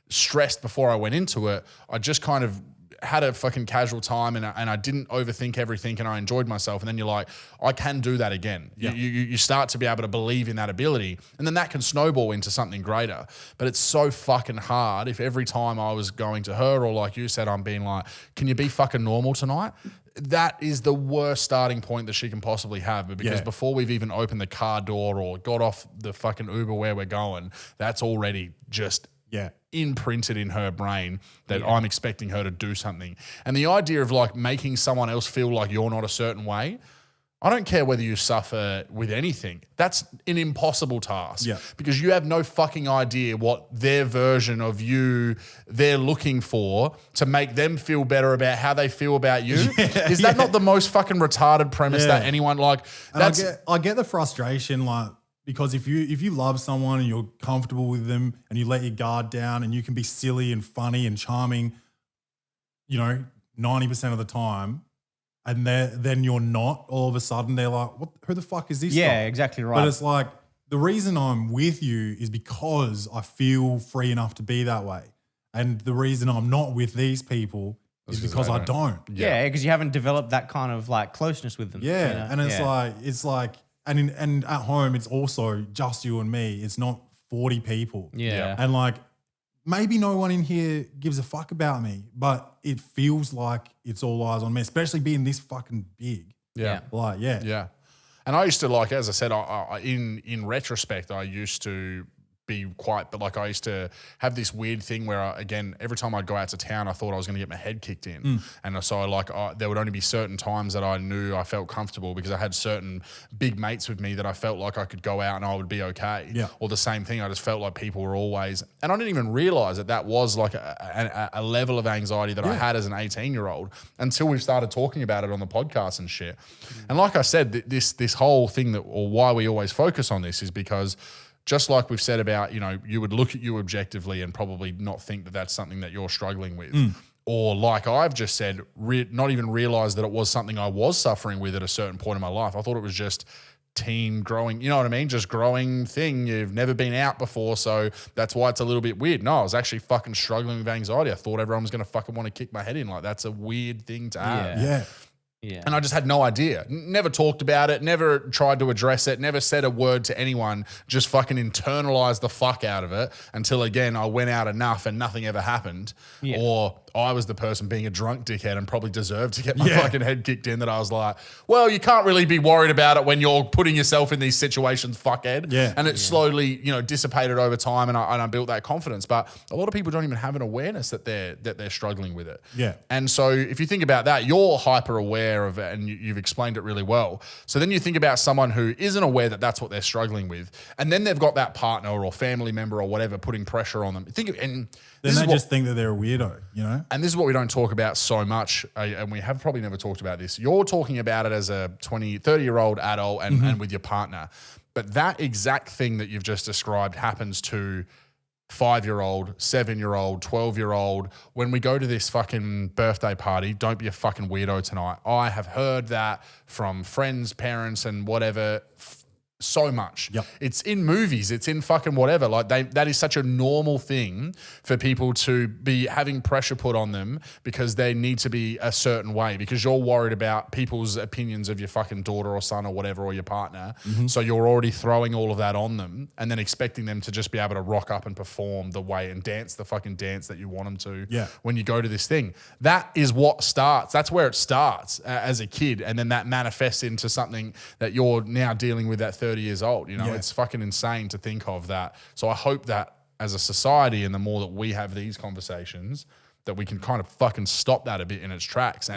stressed before I went into it, I just kind of had a fucking casual time, and I didn't overthink everything, and I enjoyed myself. And then you're like, I can do that again. You start to be able to believe in that ability, and then that can snowball into something greater. But it's so fucking hard if every time I was going to her, or like you said, I'm being like, can you be fucking normal tonight? That is the worst starting point that she can possibly have. But because before we've even opened the car door or got off the fucking Uber where we're going, that's already just imprinted in her brain that I'm expecting her to do something. And the idea of like making someone else feel like you're not a certain way, I don't care whether you suffer with anything. That's an impossible task, because you have no fucking idea what their version of you they're looking for to make them feel better about how they feel about you. Is that not the most fucking retarded premise that anyone like? That's, I get the frustration, like, because if you love someone and you're comfortable with them and you let your guard down and you can be silly and funny and charming, you know, 90% of the time, and then you're not, all of a sudden they're like, who the fuck is this guy? Yeah, exactly right. But it's like, the reason I'm with you is because I feel free enough to be that way. And the reason I'm not with these people is because I don't. Yeah, because you haven't developed that kind of like closeness with them. Yeah, you know? and it's like, and at home it's also just you and me. It's not 40 people. Yeah. And like, maybe no one in here gives a fuck about me, but it feels like it's all eyes on me, especially being this fucking big. Yeah. Like, Yeah. And I used to, like, as I said, in retrospect, I used to be quite, but like I used to have this weird thing where, again, every time I'd go out to town, I thought I was going to get my head kicked in. And so like there would only be certain times that I knew I felt comfortable, because I had certain big mates with me that I felt like I could go out and I would be okay. Yeah. Or the same thing, I just felt like people were always, and I didn't even realize that was like a level of anxiety that I had as an 18-year-old until we started talking about it on the podcast and shit. And like I said, this whole thing or why we always focus on this is because, just like we've said about, you know, you would look at you objectively and probably not think that that's something that you're struggling with. Or like I've just said, not even realize that it was something I was suffering with at a certain point in my life. I thought it was just teen growing, you know what I mean? Just growing thing. You've never been out before, so that's why it's a little bit weird. No, I was actually fucking struggling with anxiety. I thought everyone was going to fucking want to kick my head in. Like, that's a weird thing to have. Yeah. And I just had no idea. Never talked about it, never tried to address it, never said a word to anyone, just fucking internalized the fuck out of it until, again, I went out enough and nothing ever happened. Yeah. Or I was the person being a drunk dickhead and probably deserved to get my fucking head kicked in, that I was like, well, you can't really be worried about it when you're putting yourself in these situations, fuckhead. Yeah. And it slowly, you know, dissipated over time, and I built that confidence. But a lot of people don't even have an awareness that they're struggling with it. Yeah. And so if you think about that, you're hyper aware of it, and you've explained it really well. So then you think about someone who isn't aware that that's what they're struggling with, and then they've got that partner or family member or whatever putting pressure on them. Then they just think that they're a weirdo, you know? And this is what we don't talk about so much, and we have probably never talked about this. You're talking about it as a 30-year-old adult and with your partner. But that exact thing that you've just described happens to 5-year-old, 7-year-old, 12-year-old, when we go to this fucking birthday party, don't be a fucking weirdo tonight. I have heard that from friends, parents, and whatever so much. Yep. It's in movies. It's in fucking whatever. Like that is such a normal thing for people to be having pressure put on them because they need to be a certain way because you're worried about people's opinions of your fucking daughter or son or whatever, or your partner. So you're already throwing all of that on them and then expecting them to just be able to rock up and perform the way and dance the fucking dance that you want them to when you go to this thing. That is what starts. That's where it starts as a kid. And then that manifests into something that you're now dealing with at 30 years old. You know, it's fucking insane to think of that. So I hope that as a society, and the more that we have these conversations, that we can kind of fucking stop that a bit in its tracks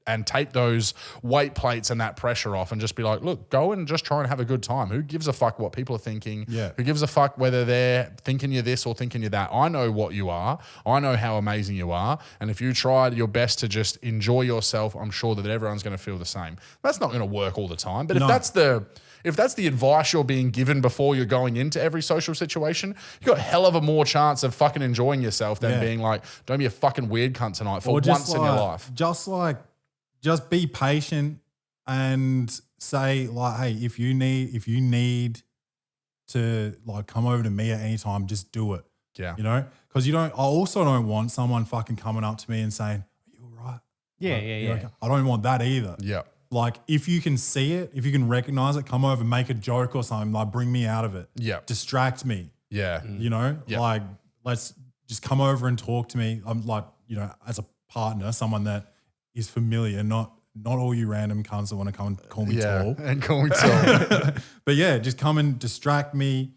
and take those weight plates and that pressure off and just be like, look, go and just try and have a good time. Who gives a fuck what people are thinking? Who gives a fuck whether they're thinking you're this or thinking you're that? I know what you are. I know how amazing you are. And if you try your best to just enjoy yourself, I'm sure that everyone's going to feel the same. That's not going to work all the time. But if that's the advice you're being given before you're going into every social situation, you got a hell of a more chance of fucking enjoying yourself than being like, don't be a fucking weird cunt tonight for once in your life. Just be patient and say like, hey, if you need to like come over to me at any time, just do it. Yeah. You know? Because I also don't want someone fucking coming up to me and saying, are you all right? Yeah. I don't want that either. Yeah. Like if you can see it, if you can recognize it, come over, make a joke or something, like bring me out of it. Yeah. Distract me. Yeah. You know, like let's just come over and talk to me. I'm like, you know, as a partner, someone that is familiar, not all you random cunts that want to come and call me tall. And call me tall. But yeah, just come and distract me,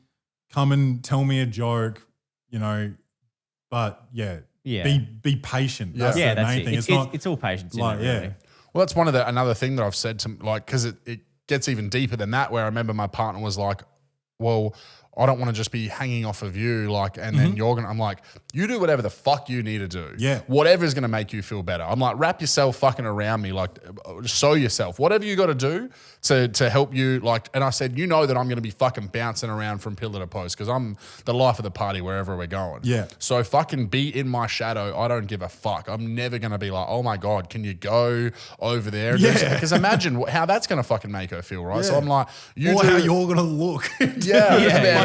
come and tell me a joke, you know, but be patient. That's the main thing. It's all patience. Like, really. Well, that's another thing that I've said to, like, because it gets even deeper than that, where I remember my partner was like, well, I don't want to just be hanging off of you, like, and then I'm like, you do whatever the fuck you need to do. Yeah. Whatever's going to make you feel better. I'm like, wrap yourself fucking around me, like, show yourself. Whatever you got to do to help you, like, and I said, you know that I'm going to be fucking bouncing around from pillar to post because I'm the life of the party wherever we're going. Yeah. So fucking be in my shadow. I don't give a fuck. I'm never going to be like, oh my God, can you go over there? Because imagine how that's going to fucking make her feel, right? Yeah. So I'm like, how you're going to look.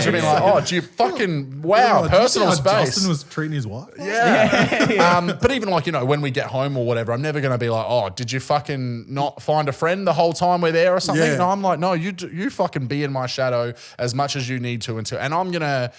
She'll be like, oh, do you fucking, wow, personal space. Justin was treating his wife. But even like, you know, when we get home or whatever, I'm never going to be like, oh, did you fucking not find a friend the whole time we're there or something? Yeah. No, I'm like, no, you fucking be in my shadow as much as you need to and I'm gonna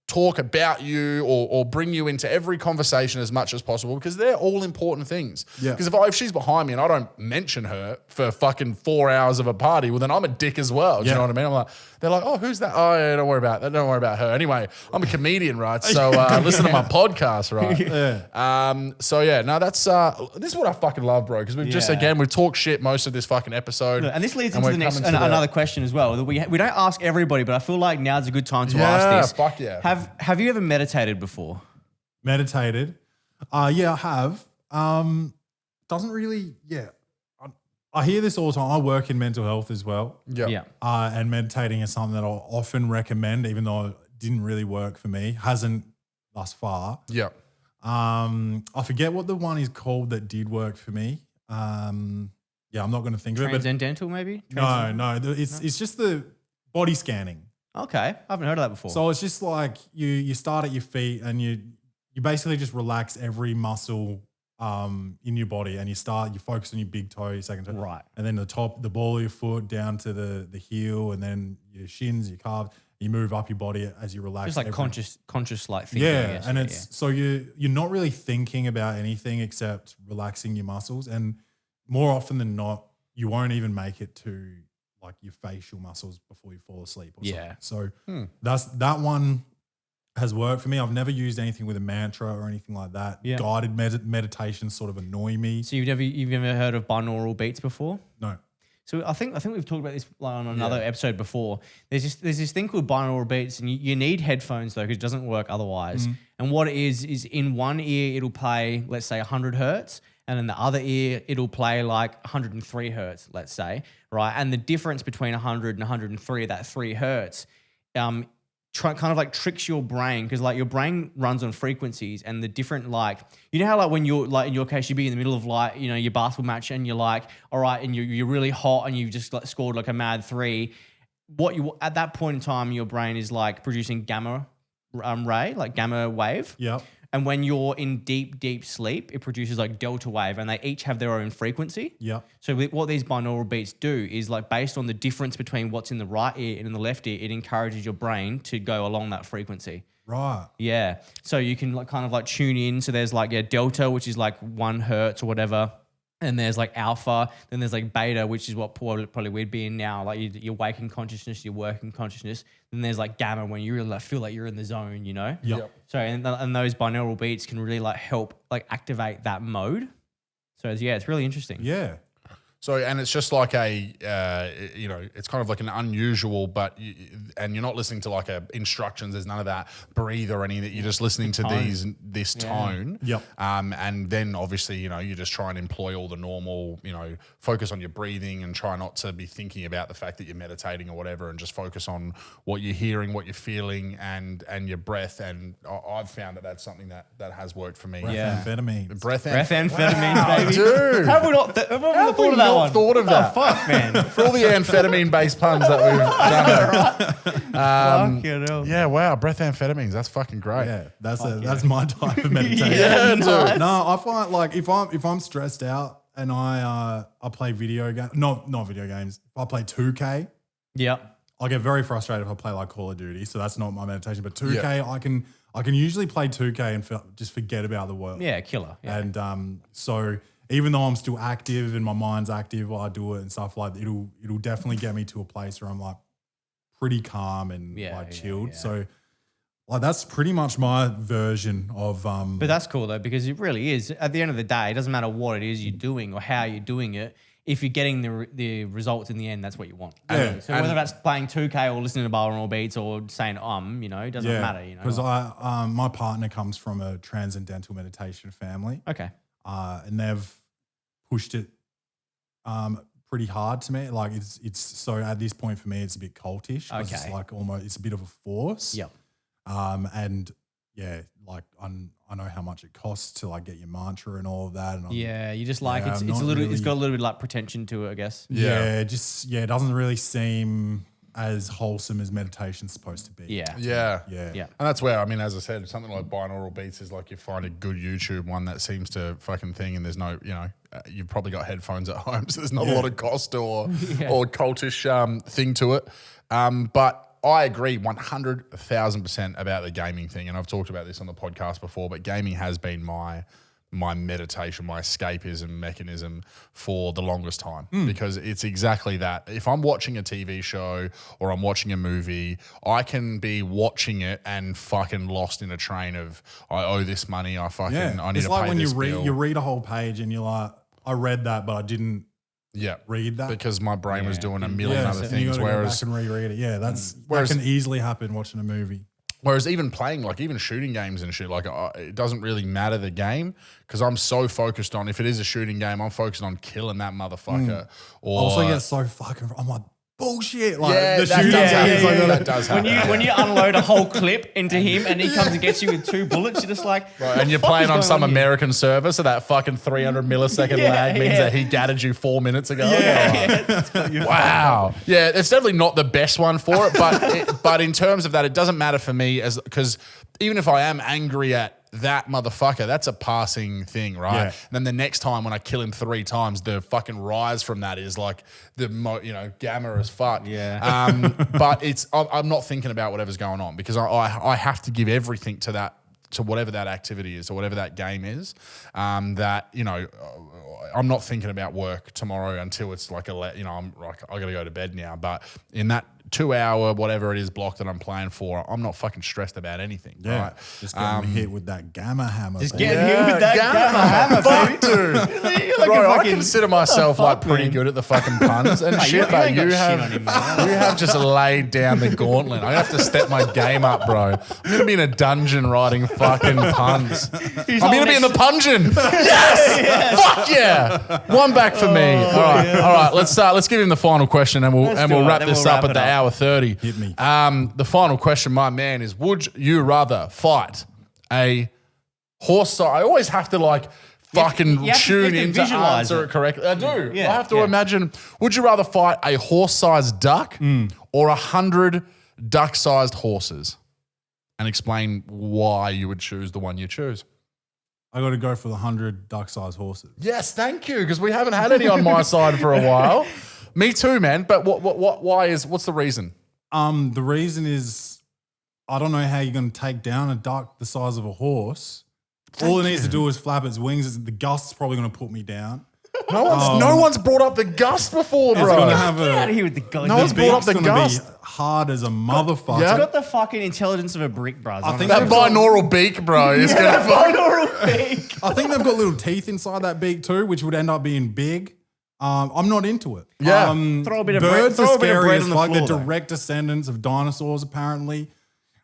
talk about you or bring you into every conversation as much as possible because they're all important things. Yeah. Because if she's behind me and I don't mention her for fucking 4 hours of a party, well then I'm a dick as well. Do you know what I mean? I'm like, they're like, oh, who's that? Oh, yeah, don't worry about that. Don't worry about her. Anyway, I'm a comedian, right? So listen to my podcast, right? So yeah, no, that's this is what I fucking love, bro. Because we've just we've talked shit most of this fucking episode, and this leads into the next another question as well. That we don't ask everybody, but I feel like now's a good time to ask this. Fuck yeah. Have you ever meditated before? Meditated? Yeah, I have. Doesn't really, I hear this all the time. I work in mental health as well. Yeah. And meditating is something that I'll often recommend, even though it didn't really work for me. Hasn't thus far. Yeah. I forget what the one is called that did work for me. I'm not going to think of it. Transcendental, maybe? No. It's just the body scanning. Okay, I haven't heard of that before. So it's just like you start at your feet and you basically just relax every muscle in your body and you focus on your big toe, your second toe. Right. And then the ball of your foot down to the heel and then your shins, your calves. You move up your body as you relax. Just like conscious like thinking. Yeah, I guess. and so you're not really thinking about anything except relaxing your muscles. And more often than not, you won't even make it to like your facial muscles before you fall asleep or something. So that one has worked for me. I've never used anything with a mantra or anything like that. Yeah. Guided meditations sort of annoy me. So you've never heard of binaural beats before? No. So I think we've talked about this on another episode before. There's this thing called binaural beats, and you need headphones though because it doesn't work otherwise. And what it is in one ear it'll play, let's say 100 hertz, and in the other ear it'll play like 103 hertz, let's say, right? And the difference between 100 and 103, that 3 hertz, kind of like tricks your brain, because like your brain runs on frequencies, and the different, like, you know how like when you're like, in your case, you'd be in the middle of like, you know, your basketball match, and you're like, all right, and you're really hot, and you've just like scored like a mad 3. What you at that point in time, your brain is like producing gamma ray, like gamma wave. Yep. And when you're in deep sleep, it produces like delta wave, and they each have their own frequency. Yep. So what these binaural beats do is, like, based on the difference between what's in the right ear and in the left ear, it encourages your brain to go along that frequency. Right. Yeah. So you can like kind of like tune in. So there's like delta, which is like 1 hertz or whatever. And there's like alpha, then there's like beta, which is what probably we'd be in now, like your waking consciousness, your working consciousness. Then there's like gamma, when you really like feel like you're in the zone, you know? Yep. So and those binaural beats can really like help like activate that mode. So it's really interesting. Yeah. So, and it's just like it's kind of like an unusual, and you're not listening to like instructions. There's none of that breathe or anything. You're just listening to this tone. Yep. And then obviously, you just try and employ all the normal, focus on your breathing and try not to be thinking about the fact that you're meditating or whatever, and just focus on what you're hearing, what you're feeling, and your breath. And I've found that that's something that has worked for me. Amphetamines. Breathamphetamines, baby. Dude. Have we not thought of that one? Thought of that. Oh, fuck, man. For all the amphetamine-based puns that we've done. Fucking hell. Yeah, wow, breath amphetamines. That's fucking great. Yeah, that's my type of meditation. Yeah, dude. No, I find like if I'm stressed out and I play video games, not video games. If I play 2K, Yep. I get very frustrated if I play like Call of Duty. So that's not my meditation. But 2K, I can usually play 2K and just forget about the world. Yeah, killer. Yeah. And so even though I'm still active and my mind's active while I do it and stuff, like it'll definitely get me to a place where I'm like pretty calm and chilled. Yeah. So like that's pretty much my version of But that's cool though, because it really is. At the end of the day, it doesn't matter what it is you're doing or how you're doing it. If you're getting the results in the end, that's what you want. Yeah. So whether that's playing 2K or listening to binaural beats or saying it doesn't matter. Because my partner comes from a transcendental meditation family. Okay. And they've pushed it pretty hard to me. Like it's so at this point for me, it's a bit cultish. Okay. It's like almost, it's a bit of a force. Yep. And yeah, like I know how much it costs to like get your mantra and all of that. And you just like it's a little, it's got a little bit like pretension to it, I guess. It doesn't really seem as wholesome as meditation's supposed to be. Yeah. Yeah. And that's where, I mean, as I said, something like binaural beats is like you find a good YouTube one that seems to fucking thing, and there's no, you've probably got headphones at home, so there's not a lot of cost or cultish thing to it. But I agree 100,000% about the gaming thing, and I've talked about this on the podcast before, but gaming has been my meditation, my escapism mechanism for the longest time, because it's exactly that. If I'm watching a TV show or I'm watching a movie, I can be watching it and fucking lost in a train of, I owe this money, I need to pay this bill. It's like when you read a whole page and you're like, I read that, but I didn't read that. Because my brain was doing a million other so things. You Whereas go back and reread it. Yeah, that can easily happen watching a movie. Whereas even playing, like even shooting games and shit, like it doesn't really matter the game, because I'm so focused on, if it is a shooting game, I'm focused on killing that motherfucker. Or I also get so fucking, I'm like, bullshit. Like Yeah, the that shooting does happen. games, like, That does happen. When you unload a whole clip into him and he comes and gets you with 2 bullets, you're just like, Right, and you're playing on some American server, so that fucking 300 millisecond lag means that he gathered you 4 minutes ago. Wow. Yeah, it's definitely not the best one for it, but in terms of that, it doesn't matter for me, because even if I am angry at that motherfucker, that's a passing thing, right? Yeah. And then the next time when I kill him 3 times, the fucking rise from that is like gamma as fuck. Yeah. But I'm not thinking about whatever's going on, because I have to give everything to that, to whatever that activity is or whatever that game is. I'm not thinking about work tomorrow until it's like I'm like, I gotta go to bed now. But in that 2 hour, whatever it is, block that I'm playing for, I'm not fucking stressed about anything. Yeah, right? just getting hit with that gamma hammer. Just baby. getting hit with that gamma hammer, Fuck, baby. dude. You're like Bro, a I fucking- consider myself like pretty man? good at the fucking puns and shit, you but ain't got you shit have on him, man. you have just laid down the gauntlet. I have to step my game up, bro. I'm gonna be in a dungeon writing fucking puns. I'm gonna be in the pungeon. Yes! Fuck yeah! One back for me. All right. Let's give him the final question, and we'll do it. wrap Then this we'll up wrap at the it hour 30. Hit me. The final question, my man, is would you rather fight a horse size? I always have to fucking you have to tune in to visualize answer it. it correctly. I do. Yeah, I have to imagine, would you rather fight a horse-sized duck or 100 duck-sized horses? And explain why you would choose the one you choose. I got to go for the 100 duck-sized horses. Yes, thank you, because we haven't had any on my side for a while. Me too, man. But what's the reason? The reason is I don't know how you're going to take down a duck the size of a horse. All it needs to do is flap its wings. The gust's probably going to put me down. No one's brought up the gust before, bro. It's going to have Get out of a. here with the gust. No one's brought up the Beak's gonna gust. be hard as a motherfucker. Yeah. It's got the fucking intelligence of a brick, bro. I think That binaural beak, bro, is going to binaural beak. I think they've got little teeth inside that beak too, which would end up being big. I'm not into it. Yeah. Throw a bit of birds bread- are throw a bit of scary bread as on the fuck. They're floor, though. direct descendants of dinosaurs, apparently.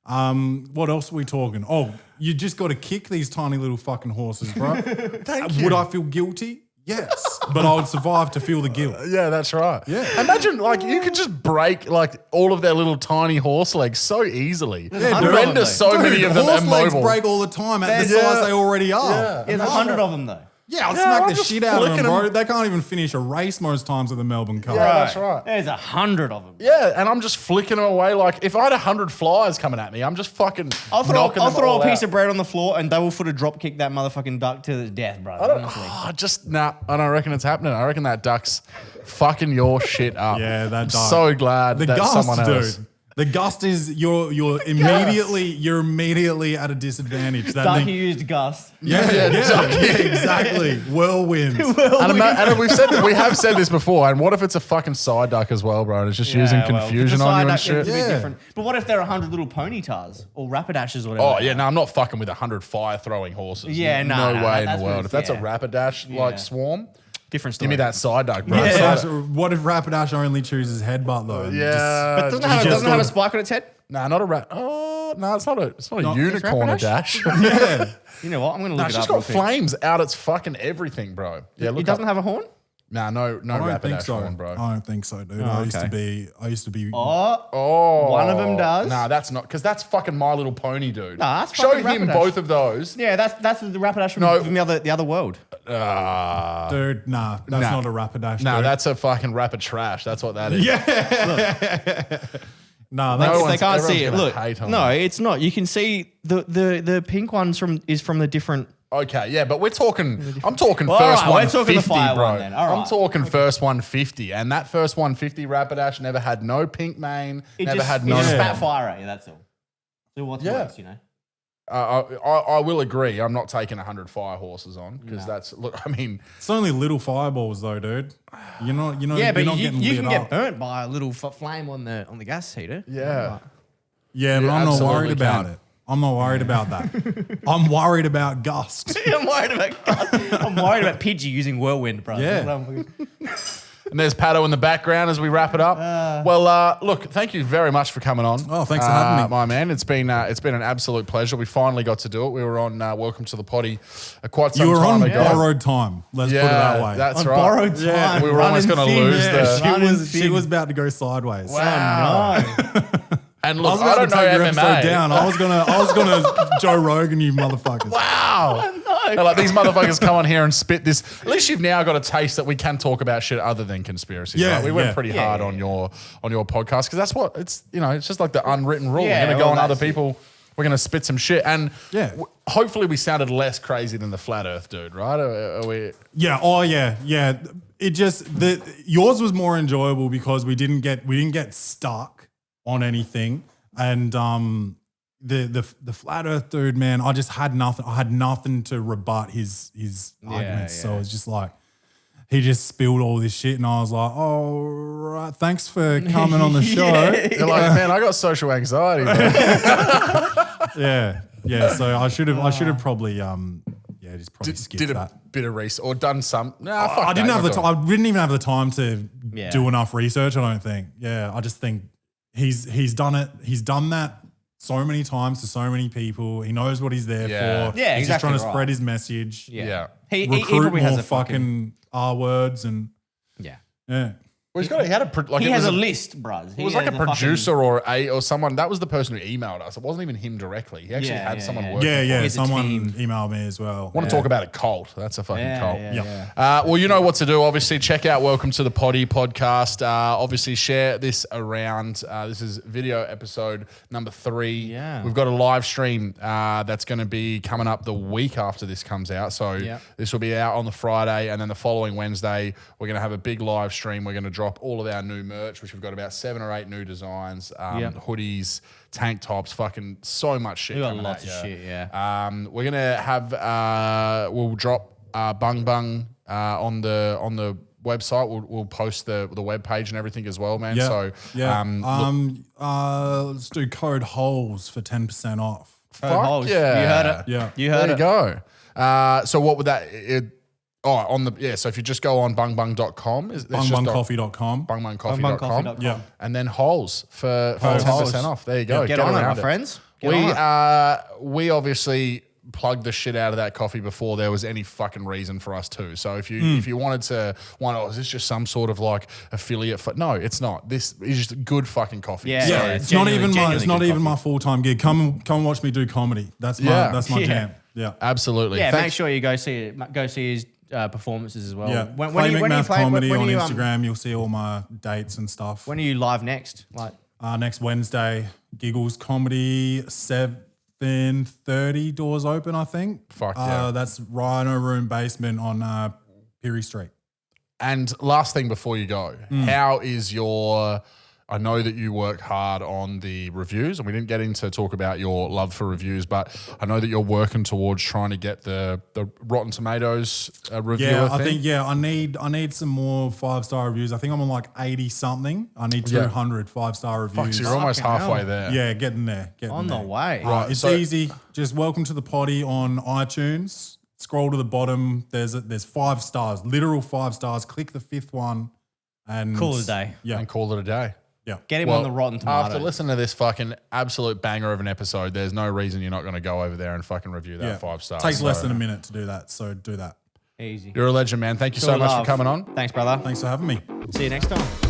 What else are we talking? Oh, you just got to kick these tiny little fucking horses, bro. Would I feel guilty? Yes, but I would survive to feel the guilt. Yeah, that's right. Yeah. Imagine you could just break all of their little tiny horse legs so easily. Yeah, and dude. render so many of them horse legs immobile. break all the time at the Yeah. size they already are. Yeah. There's 100 of them, though. Yeah, I'll Yeah, smack I'm the just shit out of them, flicking bro. them. They can't even finish a race most times with the Melbourne Cup. Yeah, that's right. There's 100 of them. Yeah, and I'm just flicking them away. If I had 100 flies coming at me, I'm just fucking I'll throw knocking them a all piece out. of bread on the floor and double footed drop kick that motherfucking duck to the death, bro. I don't, Honestly. I don't reckon it's happening. I reckon that duck's fucking your shit up. Yeah, that I'm duck. so glad The that gust, someone else. dude. The gust is you're immediately at a disadvantage. That Duck thing- you used gust. yeah, exactly. Whirlwinds. And we have said this before. And what if it's a fucking side duck as well, bro? And it's just using confusion on you and shit. Be Yeah. different. But what if there are 100 little ponytars or rapidashes or whatever? Oh yeah, no, I'm not fucking with 100 fire throwing horses. Yeah, no, no way in that's the what world. it's- If that's a yeah. Rapidash Yeah. swarm, different story. give me that side duck, bro. Yeah. What if Rapidash only chooses headbutt though? Yeah, But doesn't it have a spike on its head? Nah, not a rat. Oh no, it's not a Not- unicorn Rapidash? dash. Yeah. You know what? I'm going to Nah, look it's it just up. got flames out its fucking everything, bro. Yeah, look It doesn't have a horn? Nah, no I don't think Rapidash so. horn, bro. I don't think so, dude. Oh, I used to be. Oh, One of them does? Nah, that's not because that's fucking My Little Pony, dude. Nah, that's Show fucking him Rapidash. both of those. Yeah, that's the Rapidash from, No. from the other world. Dude, nah, that's Nah. not a Rapidash. Nah, dude. that's a fucking rapid trash. That's what that is. Nah, No that's one's- They can't everyone's see it. gonna Look, hate on no, that. it's not. You can see the pink one's from the different. Okay, yeah, but I'm talking Well, first all right, we're talking the 150, fire bro. one then. All I'm right. talking first 150, and that first 150 Rapidash never had no pink mane, never had no. It just Yeah. spat fire at you. That's all. So what's Yeah. worse, you know? I will agree. I'm not taking 100 fire horses on because that's look. I mean, It's only little fireballs though, dude. You're not Yeah, but you're not you getting can lit get up. burnt by a little flame on the gas heater. yeah. Yeah, but You I'm not absolutely worried about can. it. I'm not worried about that. I'm worried about gust. I'm worried about Pidgey using whirlwind, bro. Yeah. That's what I'm- And there's Pato in the background as we wrap it up. Look, thank you very much for coming on. Oh, thanks for having me. my man. It's been an absolute pleasure. We finally got to do it. We were on Welcome to the Potty quite some You were time on ago. borrowed time. Let's put it that way. That's On right. borrowed time. Yeah, we were almost Running going to thin. lose Yeah, the. running she thin. was about to go sideways. Wow. No. And I look, was I about don't to know take your MMA. episode down. I was gonna Joe Rogan you motherfuckers. Wow. They're like, these motherfuckers come on here and spit this. At least you've now got a taste that we can talk about shit other than conspiracy. Yeah, right? We went yeah. pretty Yeah, hard yeah, on your podcast because that's what it's. It's just like the unwritten rule. Yeah, We're gonna go well, on other that's it. people. We're gonna spit some shit, and Yeah. hopefully we sounded less crazy than the flat Earth dude, right? Are we? Yeah. Oh yeah. Yeah. It just yours was more enjoyable because we didn't get stuck on anything, and the flat Earth dude, man, I just had nothing. I had nothing to rebut his arguments. So yeah. it's just like he just spilled all this shit, and I was like, oh right, thanks for coming on the show. You're like, man, I got social anxiety. Bro. Yeah. So I should have probably just probably skipped did a that. bit of research or done some. Nah, fuck I didn't that, have the not time. I didn't even have the time to Yeah. do enough research. I don't think. Yeah, I just think he's done it. He's done that so many times to so many people. He knows what he's there Yeah. for. Yeah, he's just exactly trying to right. spread his message. Yeah. He Recruit probably has more a fucking fucking R words and yeah. yeah. Well, he had a He has a list, bruv. It was like a producer or someone. That was the person who emailed us. It wasn't even him directly. He actually had someone working. Yeah. Someone emailed me as well. Want to talk about a cult? That's a fucking cult. Yeah. Well, you know what to do. Obviously, check out Welcome to the Potty podcast. Obviously, share this around. This is video episode number 3. Yeah. We've got a live stream that's going to be coming up the week after this comes out. So this will be out on the Friday, and then the following Wednesday, we're going to have a big live stream. We're going to drop all of our new merch, which we've got about 7 or 8 new designs, hoodies, tank tops, fucking so much shit. We got lots of shit, we're gonna have we'll drop Bung Bung on the website. We'll post the web page and everything as well, man. So let's do code HOLES for 10% off. Fuck Holes. yeah, You heard it. Yeah, You heard there it. you go. So what would that? So if you just go on bungbung.com, bungbungcoffee.com. bungbungcoffee.com, Yeah. and then holes for 10% off. There you go. Get on it, my around friends. Get on it. We obviously plugged the shit out of that coffee before there was any fucking reason for us to. So if you wanted to, is this just some sort of like affiliate? No, it's not. This is just good fucking coffee. Yeah. So, It's not Genuinely even good my full-time gig. Come watch me do comedy. That's my jam. Yeah. absolutely. Yeah, Thanks. make sure you go see his performances as well. Yeah. When Clay you McMath play, comedy when on you, Instagram. You'll see all my dates and stuff. When are you live next? Like Next Wednesday, Giggles Comedy, 7:30 doors open, I think. Fuck yeah. That's Rhino Room basement on Peary Street. And last thing before you go, how is your? I know that you work hard on the reviews, and we didn't get into talk about your love for reviews, but I know that you're working towards trying to get the Rotten Tomatoes review. Yeah, I think I need some more 5-star reviews. I think I'm on like 80 something. I need 200 5-star reviews. Fuck, so you're almost Fucking halfway hell. there. Yeah, getting there. on the way. Right. It's So- easy. Just welcome to the potty on iTunes. Scroll to the bottom. There's 5 stars, literal 5 stars. Click the 5th one and Call it a day. Yeah, And call it a day. yeah. Get him Well, on the Rotten Tomatoes. After listening to this fucking absolute banger of an episode, there's no reason you're not going to go over there and fucking review that 5 stars. Takes less than a minute to do that, so do that. Easy. You're a legend, man. Thank you so Sure much love. for coming on. Thanks, brother. Thanks for having me. See you next time.